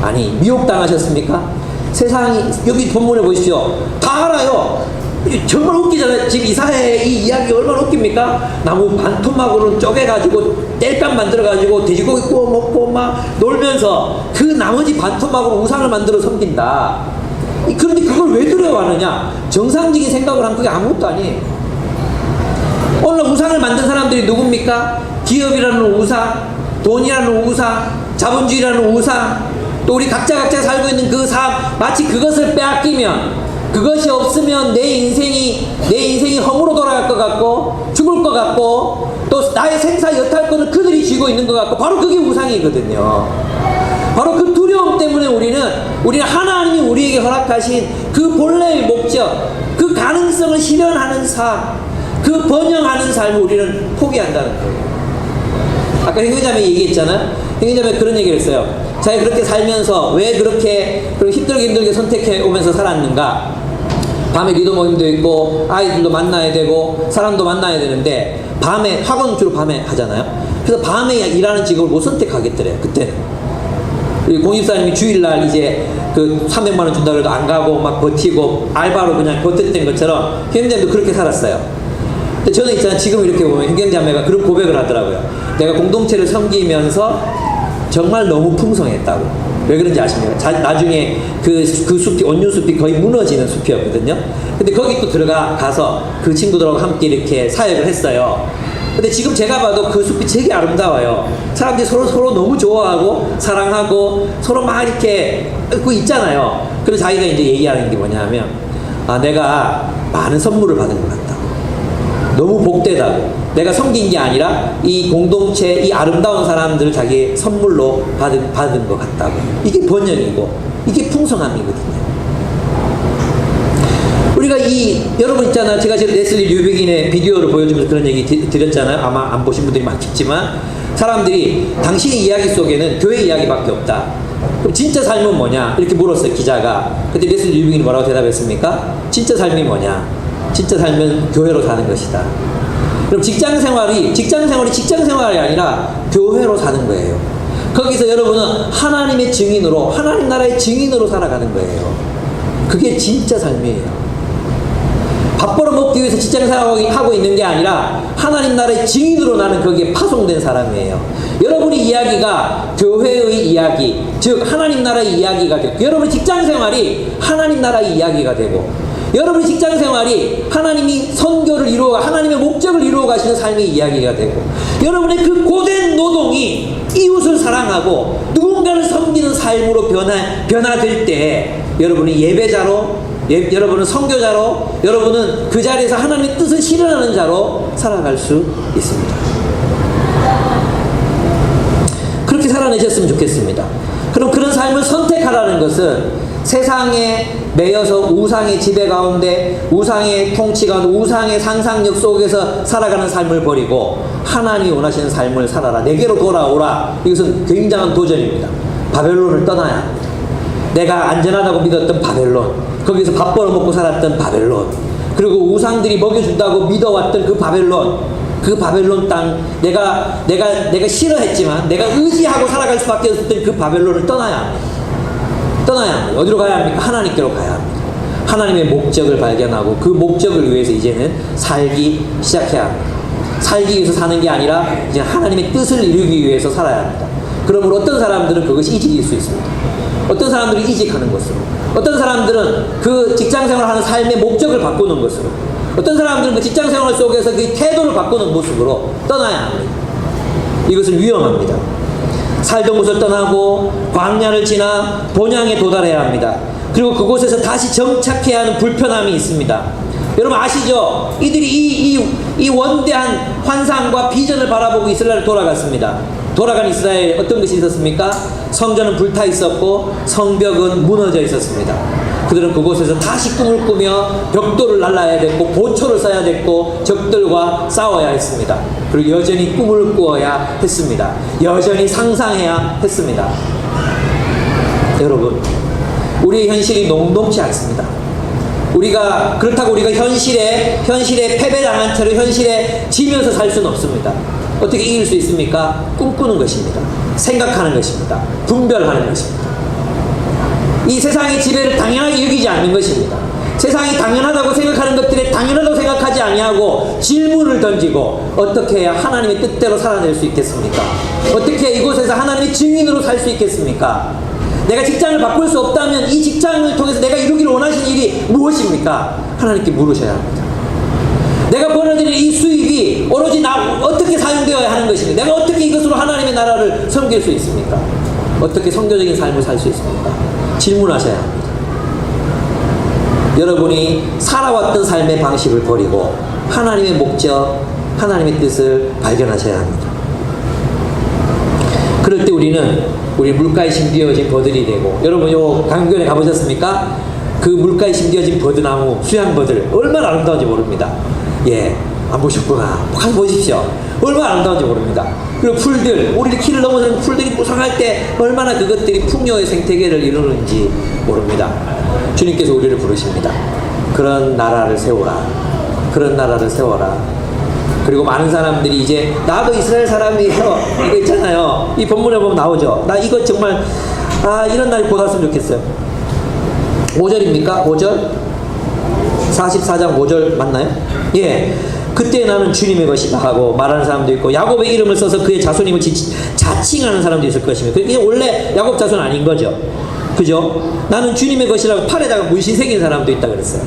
아니, 미혹당하셨습니까? 세상이, 여기 본문에 보십시오. 다 알아요. 정말 웃기잖아요. 지금 이사야의 이 이야기 얼마나 웃깁니까? 나무 반토막으로 쪼개가지고 땔감 만들어가지고 돼지고기 구워 먹고 막 놀면서 그 나머지 반토막으로 우상을 만들어 섬긴다. 그런데 그걸 왜 두려워하느냐? 정상적인 생각을 하면 그게 아무것도 아니에요. 오늘 우상을 만든 사람들이 누굽니까? 기업이라는 우상, 돈이라는 우상, 자본주의라는 우상, 또 우리 각자 살고 있는 그 삶, 마치 그것을 빼앗기면, 그것이 없으면 내 인생이 허무로 돌아갈 것 같고 죽을 것 같고 또 나의 생사 여탈권을 그들이 쥐고 있는 것 같고 바로 그게 우상이거든요. 바로 그 두려움 때문에 우리는 하나님이 우리에게 허락하신 그 본래의 목적, 그 가능성을 실현하는 삶, 그 번영하는 삶을 우리는 포기한다는 거예요. 아까 행위자매 얘기했잖아요. 행위자매 그런 얘기를 했어요. 자기가 그렇게 살면서 왜 그렇게 힘들게 선택해 오면서 살았는가. 밤에 기도 모임도 있고 아이들도 만나야 되고 사람도 만나야 되는데 밤에 학원 주로 밤에 하잖아요. 그래서 밤에 일하는 직업을 못 선택하겠더래요. 그때는 공집사님이 주일날 이제 그 300만 원 준다고 해도 안 가고 막 버티고 알바로 그냥 버텼던 것처럼 형제자매도 그렇게 살았어요. 근데 저는 있잖아요. 지금 이렇게 보면 형제자매가 그런 고백을 하더라고요. 내가 공동체를 섬기면서 정말 너무 풍성했다고. 왜 그런지 아십니까? 나중에 그 숲이 온유숲이 거의 무너지는 숲이었거든요. 근데 거기 또 가서 그 친구들하고 함께 이렇게 사역을 했어요. 근데 지금 제가 봐도 그 숲이 되게 아름다워요. 사람들이 서로 너무 좋아하고 사랑하고 서로 막 이렇게 그 있잖아요. 그래서 자기가 이제 얘기하는 게 뭐냐면 내가 많은 선물을 받은 것 같다. 너무 복되다고. 내가 섬긴 게 아니라 이 공동체, 이 아름다운 사람들을 자기 선물로 받은 것 같다고. 이게 번영이고 이게 풍성함이거든요. 우리가 여러분 있잖아요. 제가 지금 레슬리 류백인의 비디오를 보여주면서 그런 얘기 드렸잖아요. 아마 안 보신 분들이 많겠지만 사람들이 당신의 이야기 속에는 교회 이야기밖에 없다. 그럼 진짜 삶은 뭐냐? 이렇게 물었어요. 기자가. 그때 레슬리 류백인이 뭐라고 대답했습니까? 진짜 삶이 뭐냐? 진짜 삶은 교회로 사는 것이다. 그럼 직장 생활이 직장 생활이 아니라 교회로 사는 거예요. 거기서 여러분은 하나님의 증인으로, 하나님 나라의 증인으로 살아가는 거예요. 그게 진짜 삶이에요. 밥 벌어 먹기 위해서 직장 생활하고 있는 게 아니라 하나님 나라의 증인으로 나는 거기에 파송된 사람이에요. 여러분의 이야기가 교회의 이야기, 즉 하나님 나라의 이야기가 되고, 여러분의 직장 생활이 하나님 나라의 이야기가 되고, 여러분의 직장 생활이 하나님이 선교를 이루어 하나님의 목적을 이루어 가시는 삶의 이야기가 되고, 여러분의 그 고된 노동이 이웃을 사랑하고 누군가를 섬기는 삶으로 변화될 때 여러분이 예배자로, 여러분은 선교자로, 여러분은 그 자리에서 하나님의 뜻을 실현하는 자로 살아갈 수 있습니다. 그렇게 살아내셨으면 좋겠습니다. 그럼 그런 삶을 선택하라는 것은 세상에 매여서 우상의 지배 가운데, 우상의 통치 가운데, 우상의 상상력 속에서 살아가는 삶을 버리고 하나님이 원하시는 삶을 살아라. 내게로 돌아오라. 이것은 굉장한 도전입니다. 바벨론을 떠나야 합니다. 내가 안전하다고 믿었던 바벨론, 거기서 밥 벌어먹고 살았던 바벨론, 그리고 우상들이 먹여준다고 믿어왔던 그 바벨론 땅, 내가 싫어했지만 내가 의지하고 살아갈 수밖에 없었던 그 바벨론을 떠나야 합니다. 어디로 가야 합니까? 하나님께로 가야 합니다. 하나님의 목적을 발견하고 그 목적을 위해서 이제는 살기 시작해야 합니다. 살기 위해서 사는 게 아니라 이제 하나님의 뜻을 이루기 위해서 살아야 합니다. 그러므로 어떤 사람들은 그것이 이직일 수 있습니다. 어떤 사람들이 이직하는 것으로, 어떤 사람들은 그 직장생활을 하는 삶의 목적을 바꾸는 것으로, 어떤 사람들은 그 직장생활 속에서 그 태도를 바꾸는 모습으로 떠나야 합니다. 이것은 위험합니다. 살던 곳을 떠나고 광야를 지나 본향에 도달해야 합니다. 그리고 그곳에서 다시 정착해야 하는 불편함이 있습니다. 여러분 아시죠? 이들이 이 원대한 환상과 비전을 바라보고 이스라엘을 돌아갔습니다. 돌아간 이스라엘 어떤 것이 있었습니까? 성전은 불타 있었고 성벽은 무너져 있었습니다. 그들은 그곳에서 다시 꿈을 꾸며 벽돌을 날라야 됐고 보초를 써야 됐고 적들과 싸워야 했습니다. 그리고 여전히 꿈을 꾸어야 했습니다. 여전히 상상해야 했습니다. 여러분, 우리의 현실이 녹록치 않습니다. 그렇다고 우리가 현실에 패배당한 채로 현실에 지면서 살 수는 없습니다. 어떻게 이길 수 있습니까? 꿈꾸는 것입니다. 생각하는 것입니다. 분별하는 것입니다. 이 세상의 지배를 당연하게 여기지 않는 것입니다. 세상이 당연하다고 생각하는 것들에 당연하다고 생각하지 아니하고 질문을 던지고 어떻게 해야 하나님의 뜻대로 살아낼 수 있겠습니까? 어떻게 해야 이곳에서 하나님의 증인으로 살 수 있겠습니까? 내가 직장을 바꿀 수 없다면 이 직장을 통해서 내가 이루기를 원하시는 일이 무엇입니까? 하나님께 물으셔야 합니다. 내가 벌어들인 이 수익이 오로지 나 어떻게 사용되어야 하는 것입니까? 내가 어떻게 이것으로 하나님의 나라를 섬길 수 있습니까? 어떻게 성교적인 삶을 살 수 있습니까? 질문하셔야 합니다. 여러분이 살아왔던 삶의 방식을 버리고 하나님의 목적, 하나님의 뜻을 발견하셔야 합니다. 그럴 때 우리 물가에 심겨진 버들이 되고, 여러분 요 강변에 가보셨습니까? 그 물가에 심겨진 버드나무, 수양버들 얼마나 아름다운지 모릅니다. 예, 안 보셨구나. 한번 보십시오. 얼마나 아름다운지 모릅니다. 그리고 풀들, 우리 키를 넘어서는 풀들이 무성할 때 얼마나 그것들이 풍요의 생태계를 이루는지 모릅니다. 주님께서 우리를 부르십니다. 그런 나라를 세우라. 그런 나라를 세워라. 그리고 많은 사람들이 이제 나도 이스라엘 사람이에요, 이거 있잖아요. 이 본문에 보면 나오죠. 나 이거 정말 이런 날 곧 왔으면 좋겠어요. 5절입니까? 5절? 44장 5절 맞나요? 예. 그때 나는 주님의 것이다 하고 말하는 사람도 있고, 야곱의 이름을 써서 그의 자손임을 자칭하는 사람도 있을 것이며, 그게 원래 야곱 자손 아닌 거죠. 그죠? 나는 주님의 것이라고 팔에다가 문신 새긴 사람도 있다 그랬어요.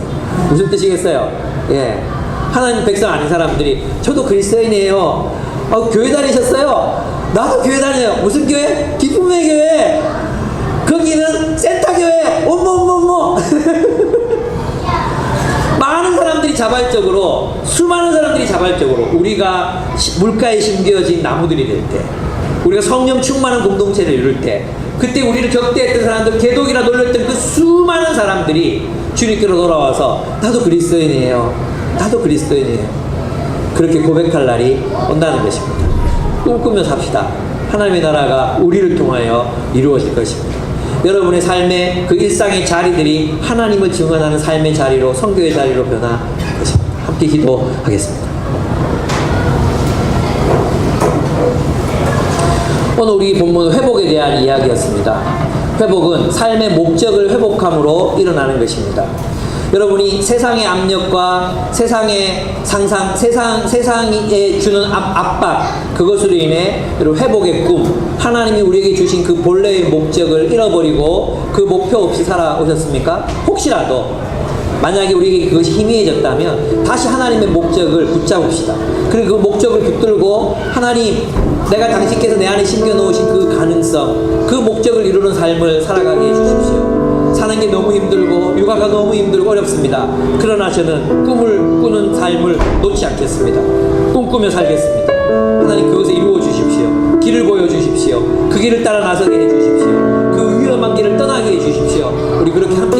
무슨 뜻이겠어요? 예. 하나님 백성 아닌 사람들이 저도 그리스도인이에요. 교회 다니셨어요? 나도 교회 다녀요. 무슨 교회? 기쁨의 교회. 거기는 센터 교회. 어머. 많은 사람들이 자발적으로, 수많은 사람들이 자발적으로 우리가 물가에 심겨진 나무들이 될 때, 우리가 성령 충만한 공동체를 이룰 때, 그때 우리를 적대했던 사람들, 개독이라 놀렸던 그 수많은 사람들이 주님께로 돌아와서 나도 그리스도인이에요. 나도 그리스도인이에요. 그렇게 고백할 날이 온다는 것입니다. 꿈꾸며 삽시다. 하나님의 나라가 우리를 통하여 이루어질 것입니다. 여러분의 삶의 그 일상의 자리들이 하나님을 증언하는 삶의 자리로, 선교의 자리로 변화할 것입니다. 함께 기도하겠습니다. 오늘 우리 본문은 회복에 대한 이야기였습니다. 회복은 삶의 목적을 회복함으로 일어나는 것입니다. 여러분이 세상의 압력과 세상의 상상, 세상에 주는 압박, 그것으로 인해 여러분 회복의 꿈, 하나님이 우리에게 주신 그 본래의 목적을 잃어버리고 그 목표 없이 살아오셨습니까? 혹시라도 만약에 우리에게 그것이 희미해졌다면 다시 하나님의 목적을 붙잡읍시다. 그리고 그 목적을 붙들고 하나님, 내가 당신께서 내 안에 심겨놓으신 그 가능성, 그 목적을 이루는 삶을 살아가게 해주십시오. 사는 게 너무 힘들고 육아가 너무 힘들고 어렵습니다. 그러나 저는 꿈을 꾸는 삶을 놓지 않겠습니다. 꿈꾸며 살겠습니다. 하나님 그것을 이루어 주십시오. 길을 보여주십시오. 그 길을 따라 나서게 해주십시오. 그 위험한 길을 떠나게 해주십시오. 우리 그렇게 함께